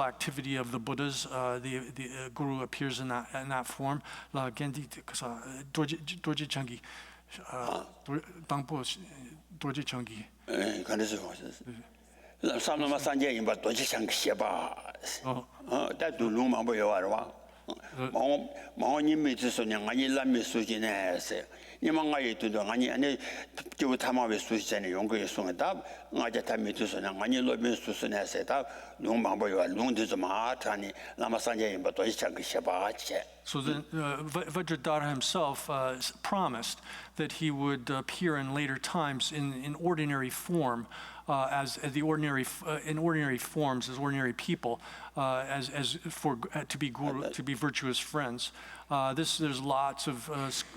activity of the Buddhas. The guru appears in that form. La Gendi Dorje Changi, Dangpo Dorje Changi. Samlama Sanje in Batoji Sang Sheba. That do Luma Boyarwa. Moni Mitsunian, Ani Lami Sujines, Nimangai to the Ani and Tama with Susan, Yonga Sungadab, Najata Mitusan, Ani Lobin Susan set up, Luma Boya, Lundizama, Lama Sanje in Batoji Sang Sheba. So then Vajradhara himself promised that he would appear in later times in ordinary form, in ordinary forms as ordinary people, to be guru, to be virtuous friends. There's lots of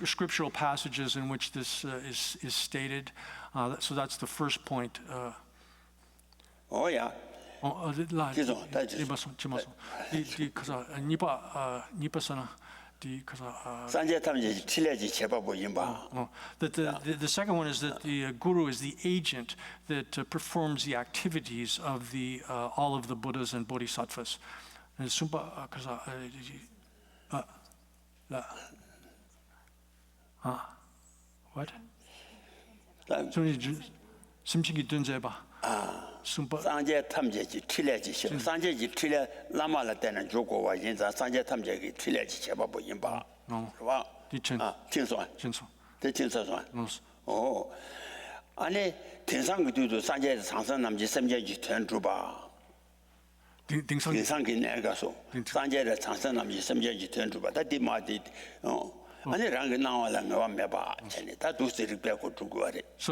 scriptural passages in which this is stated. So that's the first point. Oh yeah. That the second one is that the guru is the agent that performs the activities of all of the Buddhas and Bodhisattvas. What? Sanje Tamjeji, Tileji, Sanjeji Tile, Lama Latena Joko, Wajinza, Sanje Tamjeji, Tileji, Chebabu Yimba. No. Tinson. The Tinson. Oh. Ane, Tinsang do Sanje Sansan Namji Semjeji turn to bar. Tinsang in Negaso. Sanje Sansan Namji Semjeji turn to bar. That did my did. So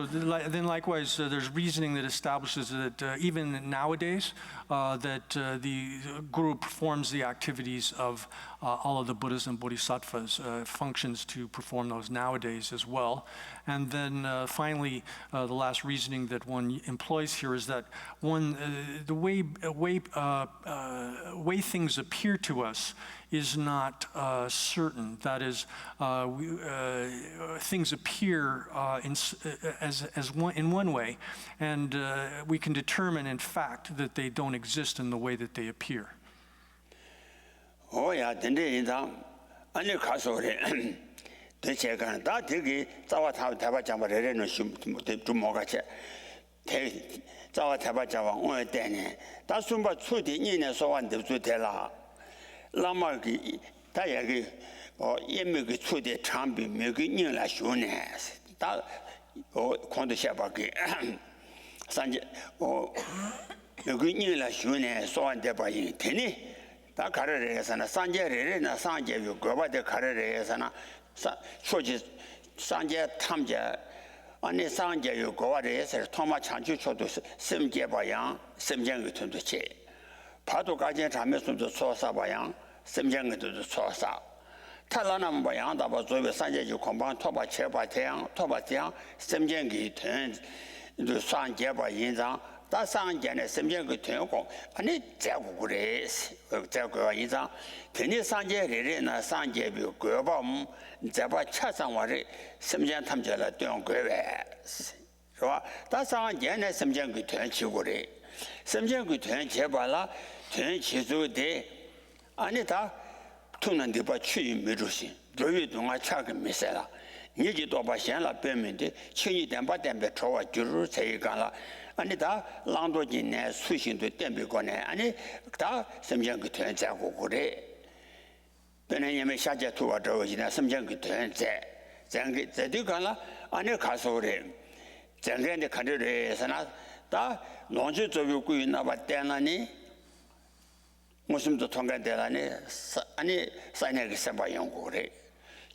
then likewise, there's reasoning that establishes that even nowadays, that the guru performs the activities of all of the Buddhas and Bodhisattvas, functions to perform those nowadays as well. And then finally, the last reasoning that one employs here is that the way things appear to us is not certain. That is, things appear in one way, and we can determine, in fact, that they don't exist in the way that they appear. Oh yeah, then they ani kasore. The check that tigi Zawata Tabachama Reno to Mogache. Zawata Tabacha on Dene. That's Sumba Tuti in so on the Tutela. Lamaki Tayagi or Yemiki Tuti Chambi making la Shunes. That or Conde Shabaki Sanje or making la Shunes so on the Bayi Tenny. That carrier and a Sanje Rena Sanje, you go by the carrier and a Shoji Sanje Tamja. Ani Sanje, you go at it, Thomas Chanchu to Simje Bayan, Simjang to the Che. Patu Gajan Tamis to the Sosa Bayan, Simjang to the Sosa. Talanam Bayan, that was over Sanje, you combine Toba Che Batian, Simjangi turns into Sanje Bayan. That Sanje, Simjang Tungo, and it Jaguares, Jaguaza, Tenny Sanje, Rena Sanje, you go about Jabba Chasan, Simjan Tamjala, don't go as. That's Sanje, Simjang turn Chigure. Simjang turn Jabala, turn Chizu de Anita, Tunan de Bachi, Mirusi, Drew to my chag Misela. Niji Doba Shanla Payment, Chini Damba Dembe Troa, Juru Sayagala. Anita Landogin switching to Dembicone, and it some young turns out. Then I may shaja to a dojina, some young turns there. Zangi, the Ducala, and a castle. Zangan the country is another. Launches of Yukuina Denani Muslim to Tonga Delani, any Sinag Sabayangore.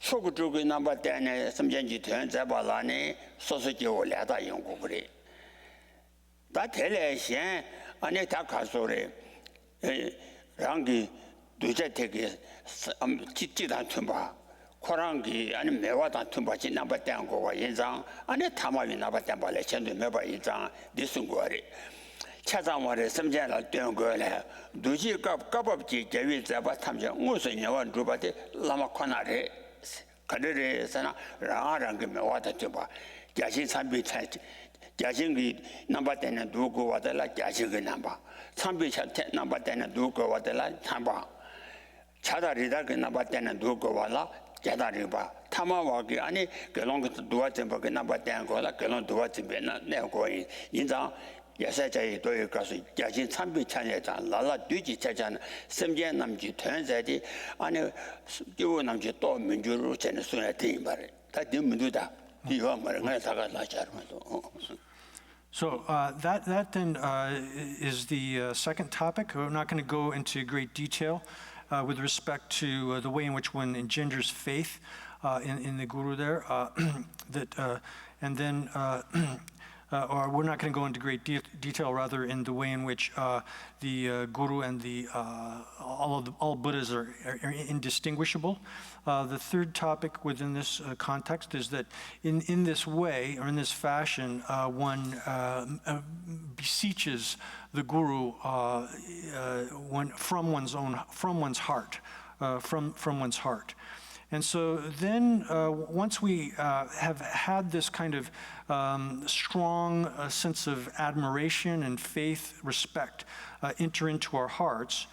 Chokujuku number 10, some young turns Abalani, Sausage or Lata Yongore. That Telexian, Anita Casore, 랑기 두제되게 지지단 tumba 코랑기 아니 매와다 tumba 지나봤다는 거와 인상 안에 타마위 나봤다는 전도 매바 인상 니순거리 차장원에 섬제를 떼는 거래 누지 갑갑없지 제위 잡아 탐정 무슨 영원 주바데 라마코나레 가르레서나 라랑게 매와다 tumba 자신 산비 차지 자신이 남바때는 누구 와달라 자신이 남바 산비 차때 남바때는 누구 와달라 참바 차다리다 그 남바때는 누구 와라 자다리 봐 타마와기 아니 그런 것도 도와준 거 남바때는 거라 그런 도와준 배는 내고 인자 야사자의 도에 가서 자신 산비 차례자 라라 뒤지 차잖아 섬제 남지 전세지 아니 요 남지 또 민주로 전에 손에 대인 말에 다 민주다 이거 말은 그냥 다가 나자르면도 So that then is the second topic. We're not going to go into great detail with respect to the way in which one engenders faith in the Guru there. And then, or we're not going to go into great detail, rather, in the way in which the Guru and all Buddhas are indistinguishable. The third topic within this context is that in this way, or in this fashion, one beseeches the Guru from one's heart, from one's heart. And so then once we have had this kind of strong sense of admiration and faith, respect enter into our hearts,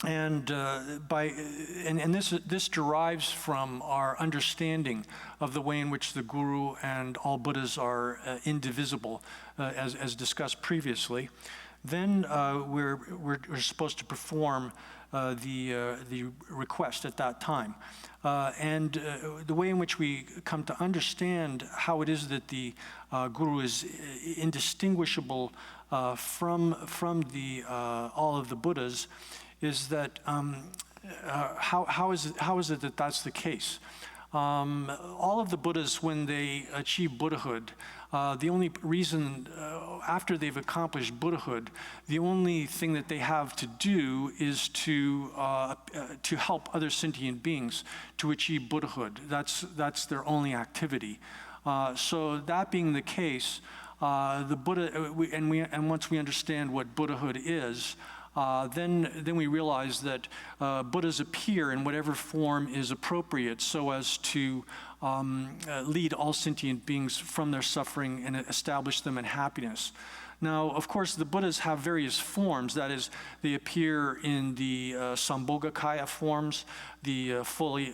and this derives from our understanding of the way in which the Guru and all Buddhas are indivisible, as discussed previously. Then we're supposed to perform the request at that time. And the way in which we come to understand how it is that the Guru is indistinguishable from all of the Buddhas is that how is it that that's the case? All of the Buddhas, when they achieve Buddhahood, the only reason, after they've accomplished Buddhahood, the only thing that they have to do is to help other sentient beings to achieve Buddhahood. That's their only activity. So that being the case, the Buddha, and once we understand what Buddhahood is, then we realize that Buddhas appear in whatever form is appropriate so as to lead all sentient beings from their suffering and establish them in happiness. Now, of course, the Buddhas have various forms. That is, they appear in the Sambhogakaya forms, the fully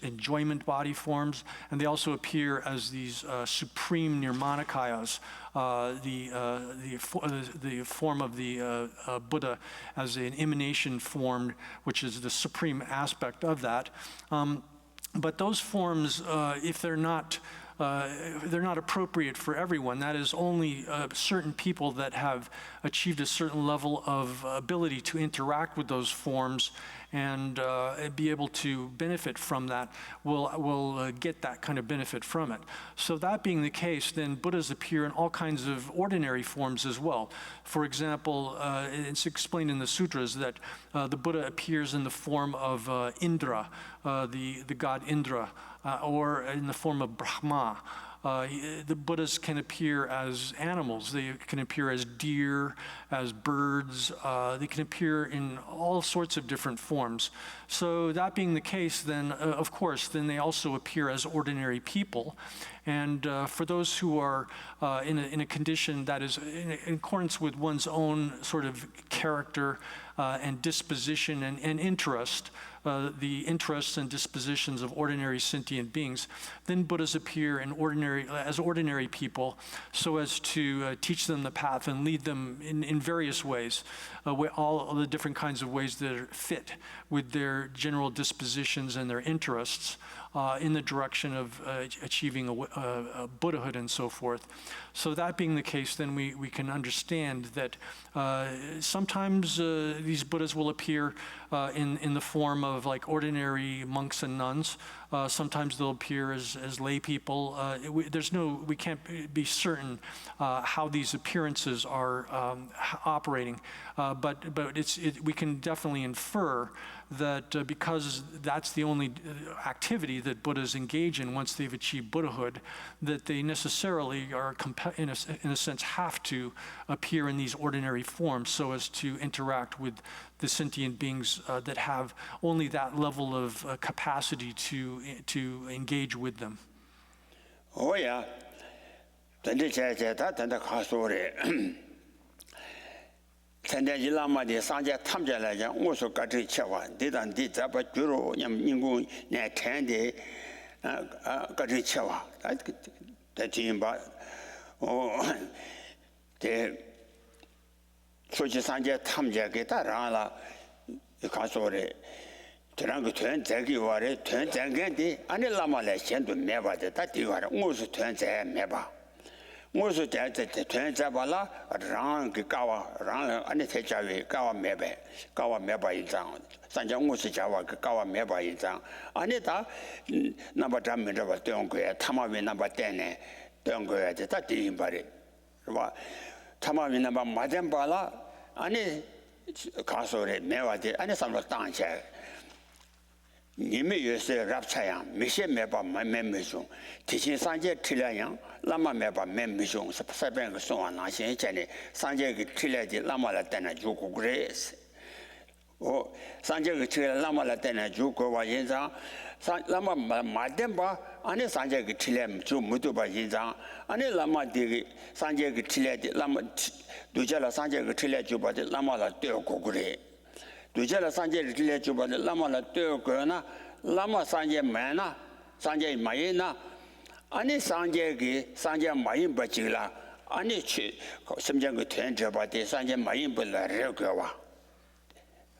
enjoyment body forms, and they also appear as these supreme Nirmanakayas, the form of the Buddha as an emanation form, which is the supreme aspect of that. But those forms, if they're not appropriate for everyone. That is, only certain people that have achieved a certain level of ability to interact with those forms and be able to benefit from that will get that kind of benefit from it. So that being the case, then Buddhas appear in all kinds of ordinary forms as well. For example, it's explained in the sutras that the Buddha appears in the form of Indra, the god Indra, or in the form of Brahma. The Buddhas can appear as animals. They can appear as deer, as birds. They can appear in all sorts of different forms. So that being the case, then, of course, then they also appear as ordinary people. And for those who are in a condition that is in accordance with one's own sort of character and disposition and interest, the interests and dispositions of ordinary sentient beings, then Buddhas appear as ordinary people so as to teach them the path and lead them in various ways, all the different kinds of ways that are fit with their general dispositions and their interests in the direction of achieving a Buddhahood and so forth. So that being the case, then we can understand that sometimes these Buddhas will appear in the form of like ordinary monks and nuns. Sometimes they'll appear as lay people. We can't be certain how these appearances are operating, but we can definitely infer that because that's the only activity that Buddhas engage in once they've achieved Buddhahood, that they necessarily are, in a sense, have to appear in these ordinary forms so as to interact with the sentient beings that have only that level of capacity to engage with them. Oh yeah, Tendenji Lama de Sanja Tamjala, also Katri Chawa, did and did Zapa Juro, Yamingu, Natande, Katri Chawa. That team, but oh, the Sochi Sanja Tamja Getarala, the Casore, Trango turn Zagi or turn Zangandi, and the Lama Leshen to never that you are also turns a meba. Also, that the turns Zabala, Rang Kawa, Rang, and the Techawi, Kawa Meba in town. Sanja Musijawa, Kawa Meba in town. Anita, number Damida, Dongo, Tamawi number 10, Dongo at the Tati body. Tamawi number Madambala, and a castle, Meva, and some Tancha. Nimi say Rapchayang, Michel Meba, my membership, teaching Sanja Tilayan, Lama Meba membership, Sabang so on, Chene, Sanja Tiladi, Lama Latana, Juko Grace. Oh, Sanja Tila Lama Latana, Juko Wayenza, Lama Mademba, and Sanja Tilem, Ju Mutuba Yinza, and Lama Digi, Sanja Tiladi, Lama Dujala Sanja Tilaju, but Lama La Toko Gray. Dujala Sanje Tilechuba, the Lama La Turkana, Lama Sanje Mana, Sanje Mayena, Ani Sanje Sanje Mayin Bachila, Ani Samjang Tenja, the Sanje Mayin Bula Regawa.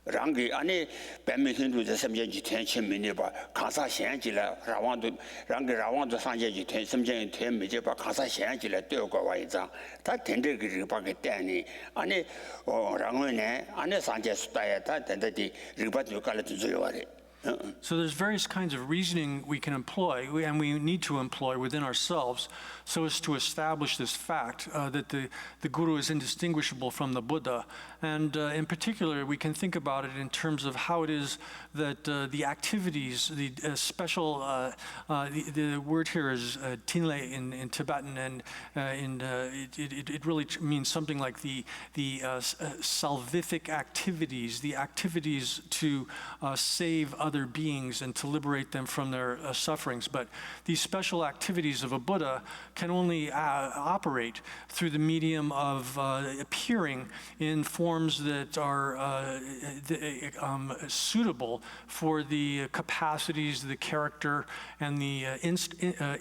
Rangi, Ani Bamitin to the Samjang Tension Miniba, Kasa Shangila, Rawandu, Rangi Rawandu Sanje Ten, Samjang Ten Mijiba, Kasa Shangila, Turkawaiza, that tender Pakistani, Ani or Rangune, Ani Sanje Stayata, and the Ribatu Kalatu. So there's various kinds of reasoning we can employ, and we need to employ within ourselves so as to establish this fact that the Guru is indistinguishable from the Buddha. And in particular, we can think about it in terms of how it is that the activities, the special, the word here is tinle in Tibetan, and it really means something like the salvific activities, the activities to save other beings and to liberate them from their sufferings. But these special activities of a Buddha can only operate through the medium of appearing in forms that are suitable for the capacities, the character, and the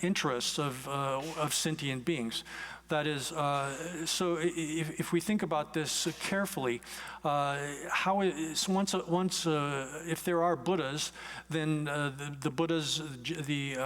interests of sentient beings. That is, so if we think about this carefully, if there are Buddhas, then the Buddhas, the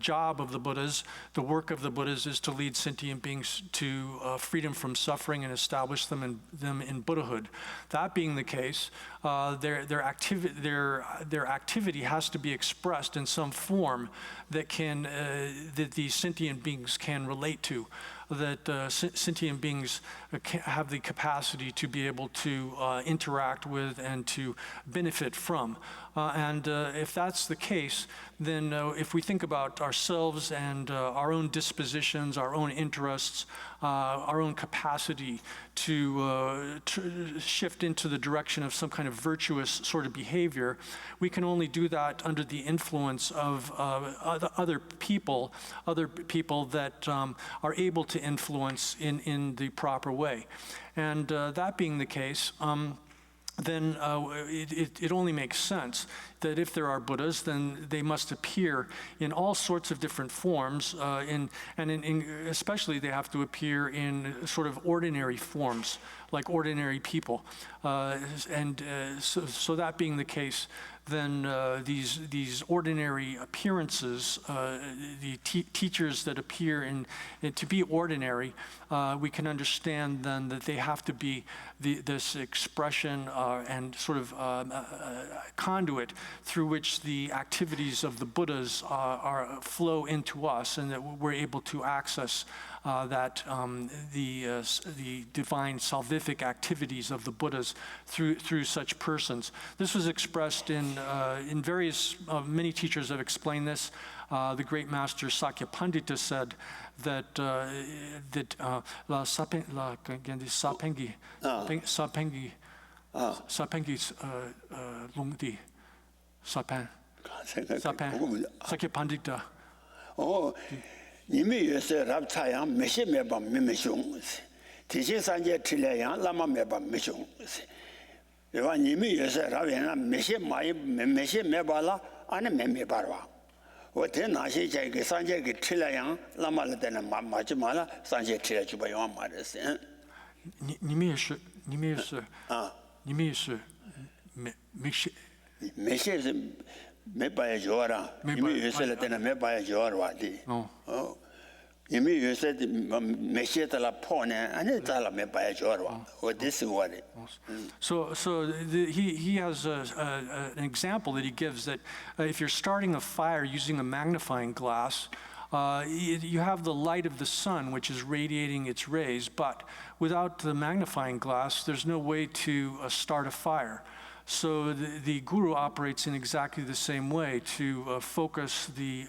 job of the Buddhas, the work of the Buddhas is to lead sentient beings to freedom from suffering and establish them in Buddhahood. That being the case, their activity has to be expressed in some form that that these sentient beings can relate to, that sentient beings have the capacity to be able to interact with and to benefit from. And if that's the case, then if we think about ourselves and our own dispositions, our own interests, our own capacity to shift into the direction of some kind of virtuous sort of behavior, we can only do that under the influence of other people that are able to influence in the proper way. And that being the case, then it only makes sense that if there are Buddhas, then they must appear in all sorts of different forms, especially they have to appear in sort of ordinary forms, like ordinary people. So that being the case, then these ordinary appearances, the teachers that appear to be ordinary, we can understand then that they have to be this expression and sort of conduit through which the activities of the Buddhas flow into us, and that we're able to access the divine salvific activities of the Buddhas through such persons. This was expressed in various, many teachers have explained this. The great master Sakya Pandita said that la sapengi lungdi sapen Sakya Pandita. Oh, Nimi Yuse Rab Tayang, Meshe Meba Mimishung, Tishin Sanje Tilayang, Lama Meba Mishung. Nimi Yuse Ravina, Meshe Mai, Meshe Mebala, and Memibarwa. What then Nashi Sanje Tilayang, Lama Latana Majimala, Sanje Tilajubayan Maris. Nimi Yuse Meshe. Me by Jora, you said that me by Jora. Oh, you mean you said Mesheta la Pone and it's all me by Jora. Or this is what it. So he has an example that he gives that if you're starting a fire using a magnifying glass, you have the light of the sun, which is radiating its rays, but without the magnifying glass, there's no way to start a fire. So the guru operates in exactly the same way to focus the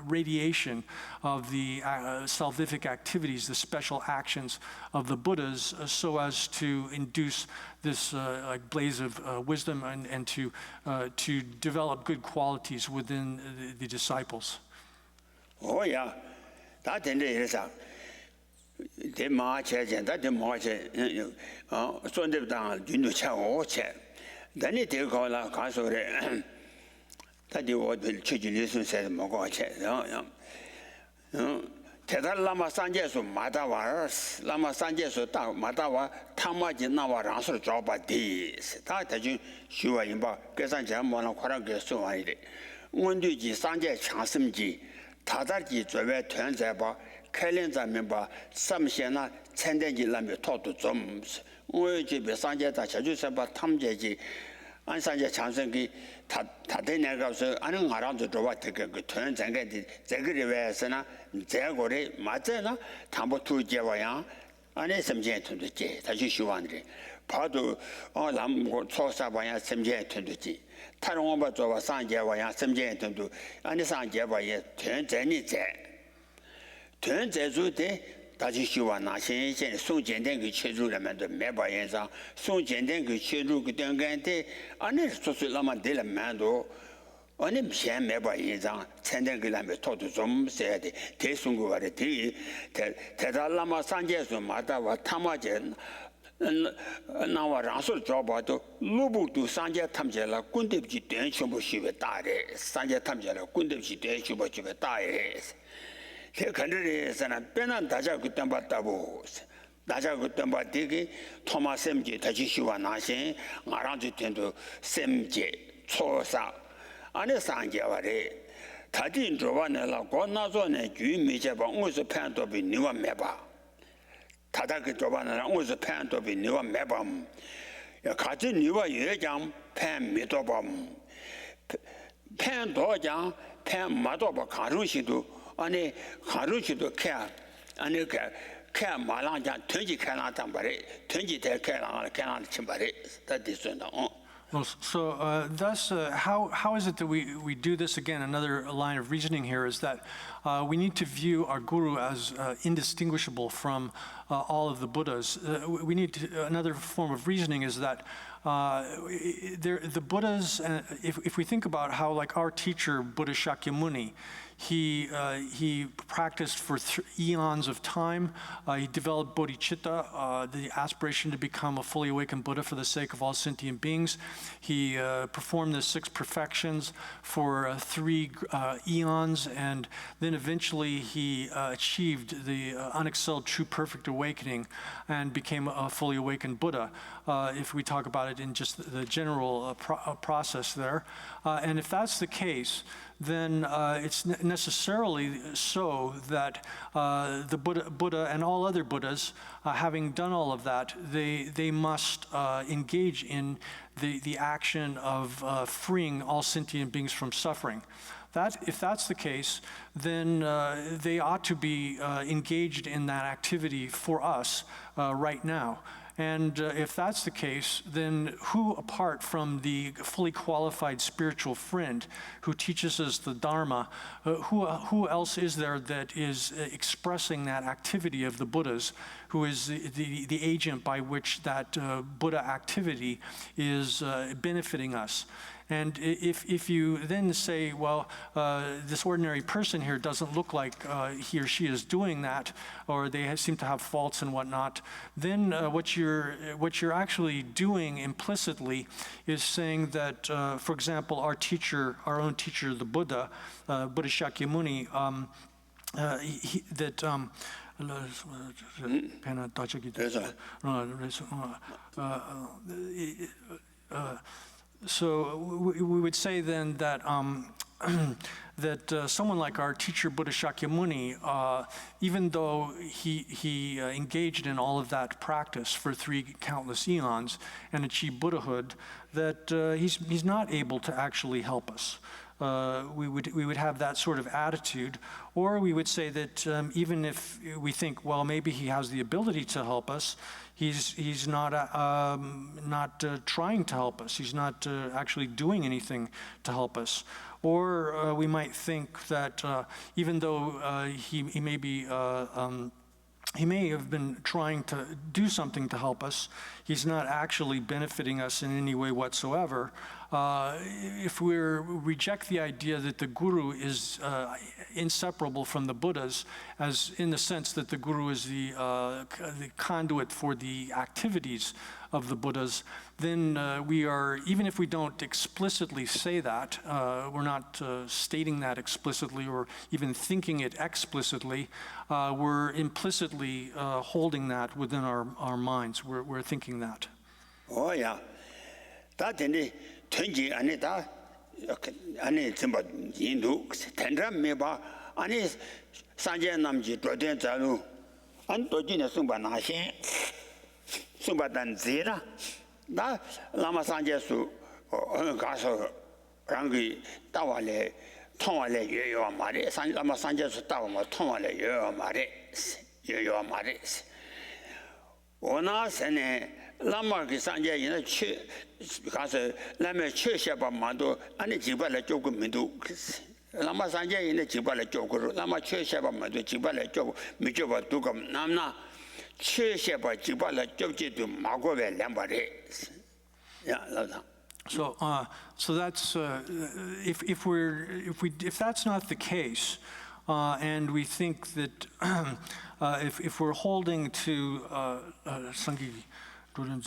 radiation of the salvific activities, the special actions of the Buddhas, so as to induce this blaze of wisdom and to develop good qualities within the disciples. Oh yeah, that is the march, that the march, so they've done, you know, then it take all our castle. That you would will choose listen said Mogoche. Teta Lama Sanjesu, Matawas, Lama Sanjesu, Matawa, Tamaji Nawa answer job at this. That you sure in Ba, Gasan Mona Quaraga so I did. Unduji Sanje Chansimji, Tataji, Zove turns about, Kalens member, some Shena, Tendenji Lami taught to Zoms. Uji be Sanje Tachusaba Tamjeji, and Sanje Chansengi, Tatenegos, and around the draw take a good turns and get the Zegrivesana, Zegore, Matena, Tambo to Javayan, and some jet to the J, Tajushuandri. Padu, all Lam Tosabaya, some jet to the G. Taromba to Sanjavaya, some jet to do, and the Sanjavaya turns any jet. Turns as you day. 他就希望那些送简单给切入了嘛的没把人上送简单给切入个点干的，俺那说是那么的了蛮多，俺那先没把人上，简单给他们套的怎么写的，太送过来的，太他那么三件事嘛，他话他妈讲，那我让说找不到，路不都三件他们讲了，滚得比点全部学会大的，三件他们讲了，滚得比点全部学会大的。 그 컨트리에서는 배는 다자 그때 봤다고 다자 그때 봤더니 토마스 샘지 다시 시와 나신 아랑지 텐도 샘지 초사 안에 상계와래 다진 조반에라 권나존에 주미제바 무슨 판도비 니와 매바 다다그 조반에라 무슨 판도비 니와 매바 야 같이 니와 예장 판 미도밤 판도장 판 마도바 가루시도 아니 가루치도 캐 아니 캐 말랑자 던지 캐나 담바래 던지 대 캐나 침바래 다디선다 Well, so thus, how is it that we do this again? Another line of reasoning here is that we need to view our guru as indistinguishable from all of the Buddhas. We need to, another form of reasoning is that the Buddhas, if we think about how, like our teacher Buddha Shakyamuni, He practiced for eons of time. He developed bodhicitta, the aspiration to become a fully awakened Buddha for the sake of all sentient beings. He performed the 6 perfections for 3 eons, and then eventually he achieved the unexcelled true perfect awakening and became a fully awakened Buddha, if we talk about it in just the general process there. And if that's the case, then it's necessarily so that the Buddha and all other Buddhas, having done all of that, they must engage in the action of freeing all sentient beings from suffering. If that's the case, then they ought to be engaged in that activity for us right now. And if that's the case, then who, apart from the fully qualified spiritual friend who teaches us the Dharma, who else is there that is expressing that activity of the Buddhas, who is the agent by which that Buddha activity is benefiting us? And if you then say, well, this ordinary person here doesn't look like he or she is doing that, or they seem to have faults and whatnot, then what you're actually doing implicitly is saying that, for example, our own teacher, the Buddha, Buddha Shakyamuni, so we would say then that that someone like our teacher Buddha Shakyamuni, even though he engaged in all of that practice for 3 countless eons and achieved Buddhahood, that he's not able to actually help us. We would have that sort of attitude, or we would say that even if we think, well, maybe he has the ability to help us, he's not trying to help us. He's not actually doing anything to help us. Or we might think that even though he may be he may have been trying to do something to help us, he's not actually benefiting us in any way whatsoever. If we reject the idea that the Guru is inseparable from the Buddhas, as in the sense that the Guru is the conduit for the activities of the Buddhas, then we are, even if we don't explicitly say that, we're not stating that explicitly or even thinking it explicitly, we're implicitly holding that within our minds. We're thinking that. Oh, yeah. That Tunji Anita Anita Hindu, Tendra Meba, Anis Sanja Namji, Protein Zalu, Antojina Sumba Nashin, Sumba Danzira, Da Lama Sanja Su, Gaso Rangi, Tawale, Tonale, Yo Mare, Lama Sanja Su Tawama, Tonale, Yo Mare, Yo Mares. Ona Sene. Lama ki sanje ina che because lama che shaba mando ani jibala jogu mindu lama sanje ina jibala jogu lama che shaba mando jibala jogu mi joba dugam namna che shaba jibala jogi du mago ve lambare yeah. So that's if that's not the case, and we think that if we're holding to Sangi. Lama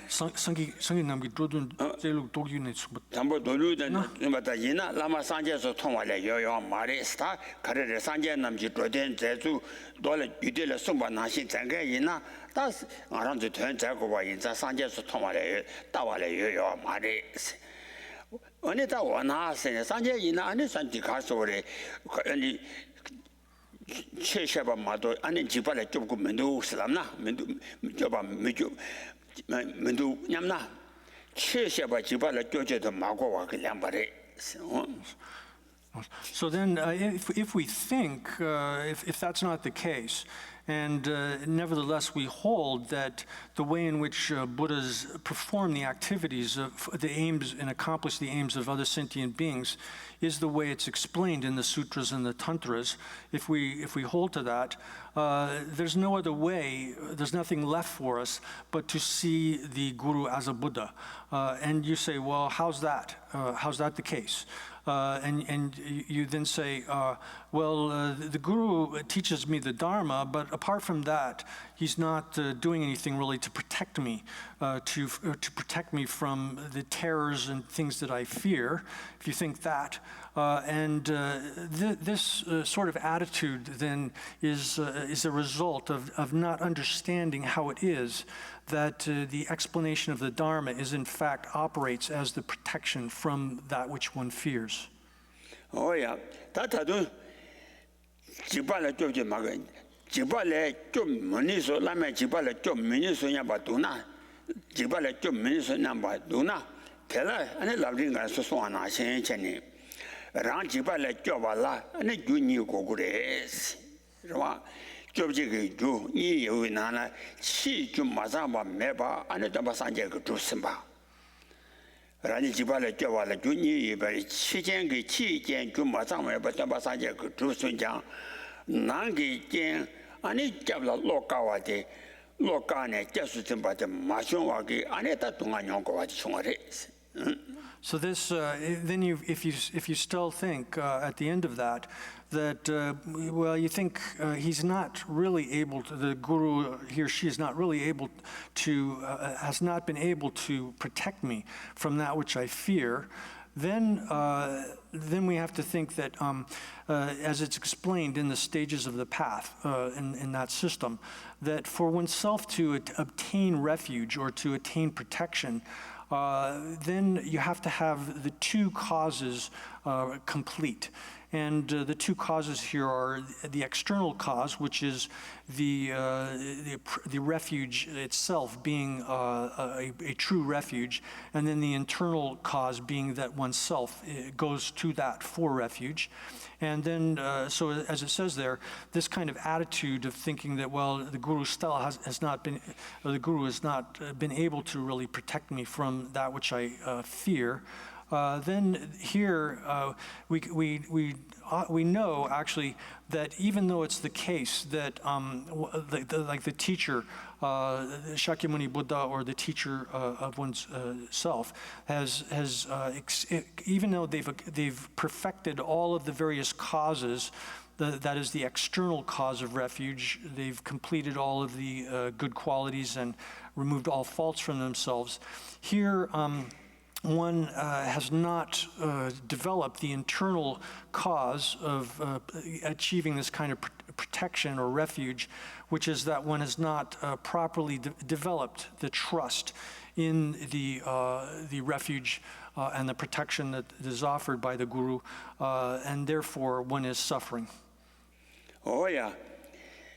Sangi namgi drodun Gelug Mahamudra Tambo Doludan Matayina, Lama Sanja so Tomale, Yo Mare Star, Carre Sanja Namji Droden Zezu, Dole Udilla Sumba Nashi Tanga Yina, that's around the turn Zagova in the Sanja so Tomale, Tawale, Yo Mare. Onita wana sene sanje ina ani santi kasore ani cheshaba mado ani jibala jobku mendu slamna mendu joba meju mendu nyamna cheshaba jibala joje de mago wa kyambare. So then if we think if that's not the case, And nevertheless, we hold that the way in which Buddhas perform the activities of the aims and accomplish the aims of other sentient beings is the way it's explained in the sutras and the tantras. If we hold to that, there's no other way, there's nothing left for us but to see the Guru as a Buddha. And you say, well, how's that? How's that the case? And you then say, the Guru teaches me the Dharma, but apart from that, he's not doing anything really to protect me, to protect me from the terrors and things that I fear, if you think that. This sort of attitude then is a result of not understanding how it is that the explanation of the Dharma is in fact operates as the protection from that which one fears. Oh yeah, that's jibala jojo maga jibala jom moniso lama jibala jom miniso nyamba duna jibala jom miniso nyamba duna tela ane labringa so so ana shen cheni ran jibala jobala ane juni gogures rwa jobji ge ju ni yo nana chi ju maza ba meba ane daba sanje ge ju simba rani jibala jobala juni yebari chi jen ge chi jen ju maza meba daba sanje ge ju sunjang nangi jen ane jabla lokawa de lokane jasu timba de mashonwa ge ane ta tunga nyongo wa chungare. So this, then if you still think at the end of that, well, you think he's not really able to, the Guru, he or she is not really able to, has not been able to protect me from that which I fear, then we have to think that, as it's explained in the stages of the path in that system, that for oneself to obtain refuge or to attain protection, then you have to have the two causes complete. And the two causes here are the external cause, which is the refuge itself being a true refuge, and then the internal cause being that oneself goes to that for refuge. And then, so as it says there, this kind of attitude of thinking that, well, the Guru still has not been able to really protect me from that which I fear. Then here we know actually that even though it's the case that like the teacher, Shakyamuni Buddha, or the teacher of one's self has even though they've perfected all of the various causes, that is the external cause of refuge, they've completed all of the good qualities and removed all faults from themselves. Here, one has not developed the internal cause of achieving this kind of protection or refuge, which is that one has not properly developed the trust in the refuge and the protection that is offered by the Guru, and therefore one is suffering. Oh yeah.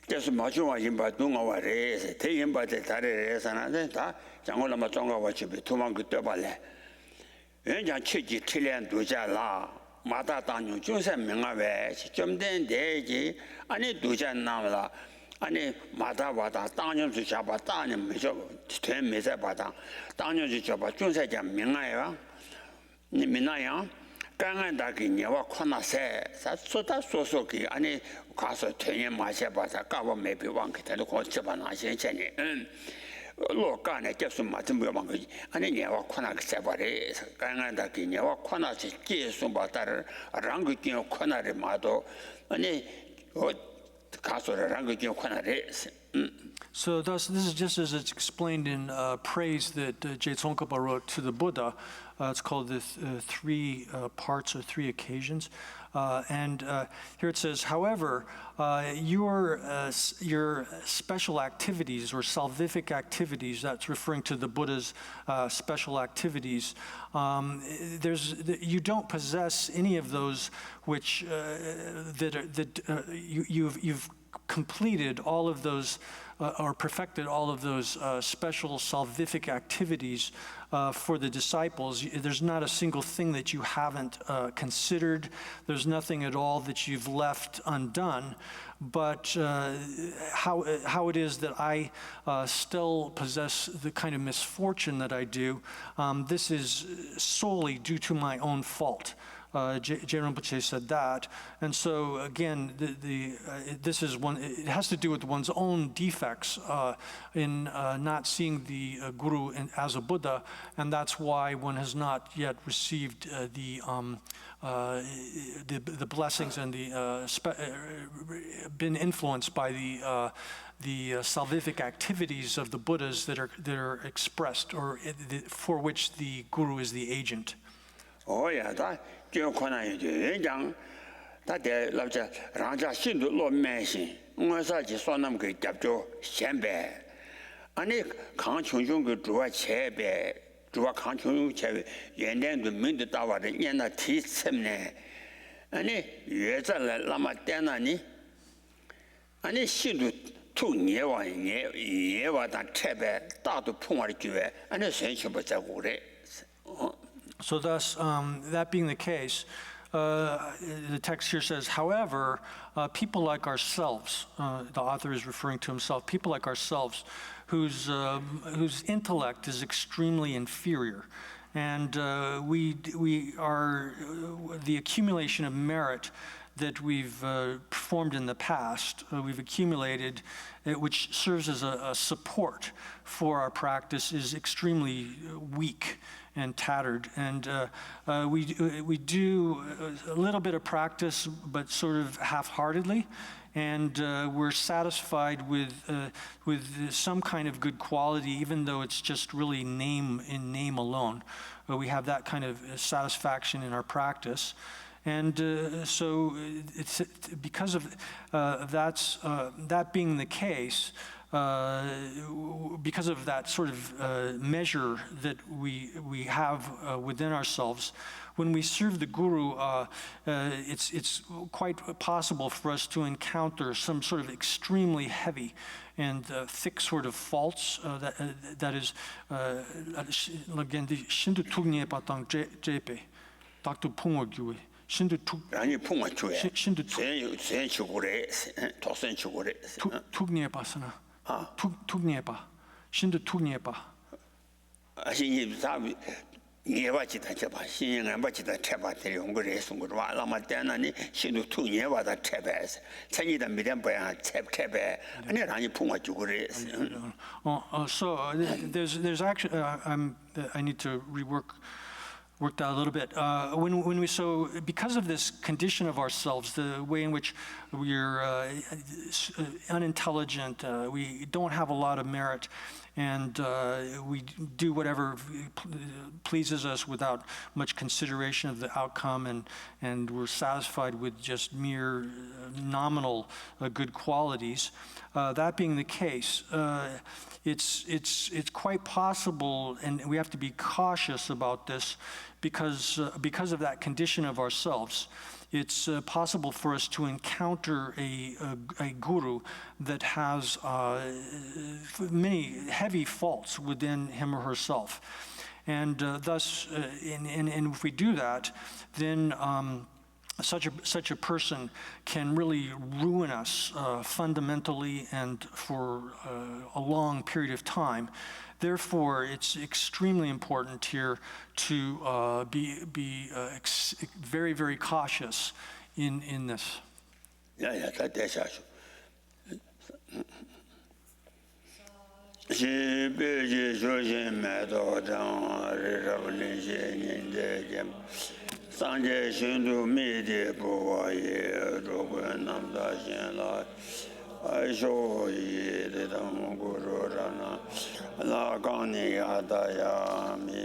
Just machuwa yimba dunga wa re te yimba te tare re sana ta jangola ma zonga wa chibi tumang gu tobale. 人家切记提炼度假啦，马达当中就是明啊喂，中等的几，安尼度假那么啦，安尼马达瓦达当中是下巴当年没说，全没在巴当，当中是下巴就是讲明啊呀，你明那样，刚刚大概你我看那些，他说他说给安尼，他说全年马些巴他搞我没别忘给他都光吃把那些钱呢，罗干呢，就是嘛，真没有忘记。安尼年我看那个啥巴嘞，刚刚那个年我看那是结束吧，但是两个年看那的嘛都，安尼我告诉了两个年看那的。So thus, this is just as it's explained in praise that Je Tsongkhapa wrote to the Buddha. It's called the three parts or three occasions. And here it says, however, your special activities or salvific activities, that's referring to the Buddha's special activities, you don't possess any of those which you've completed all of those or perfected all of those special salvific activities for the disciples. There's not a single thing that you haven't considered. There's nothing at all that you've left undone. But how it is that I still possess the kind of misfortune that I do, this is solely due to my own fault. Jerome Pache said that, and so again, this is one. It has to do with one's own defects in not seeing the Guru as a Buddha, and that's why one has not yet received the blessings and been influenced by the salvific activities of the Buddhas that are expressed, or for which the Guru is the agent. Oh yeah, that you can't do. That the love Raja Shindu Law Mansion. Was I just one of them get to Shambe. And it can't you do a chair bear, do a can't you chair, and then the minute hour the Yana teeth semne. And it, yes, Lama Danani. And it should too near one year, what that chair, start to point to it, and essential but I So thus, that being the case, the text here says, however, people like ourselves, the author is referring to himself, people like ourselves, whose intellect is extremely inferior, and we are the accumulation of merit that we've performed in the past, we've accumulated, which serves as a support for our practice, is extremely weak and tattered, and we do a little bit of practice, but sort of half-heartedly, and we're satisfied with some kind of good quality, even though it's just really in name alone. We have that kind of satisfaction in our practice. And so it's because of that being the case, because of that sort of measure that we have within ourselves, when we serve the Guru, it's quite possible for us to encounter some sort of extremely heavy and thick sort of faults that is again the Shindu Tugnye Patang Jepe, Dr. Pungo Shindu Tugnye Pasana. Tugnyepa, Shindu Tugnyepa. I see never did I tell seeing and what did I tell about the younger race and Lama Danani, Shindu Tugnyepa that tabas, Tanya the Midam by a tab, and then I put what you race. So there's actually, I need to work that a little bit. Because of this condition of ourselves, the way in which we're unintelligent, we don't have a lot of merit, and we do whatever pleases us without much consideration of the outcome, and we're satisfied with just mere nominal good qualities. That being the case, it's quite possible, and we have to be cautious about this, because of that condition of ourselves. It's possible for us to encounter a guru that has many heavy faults within him or herself, and thus, and if we do that, then such a person can really ruin us fundamentally and for a long period of time. Therefore, it's extremely important here to be very, very cautious in this. Yeah, that's actually. Sanje Shindu Midi Boye, Rogan Namda Shenla, I show ye the Guru Rana, La Gani Adaya Mi,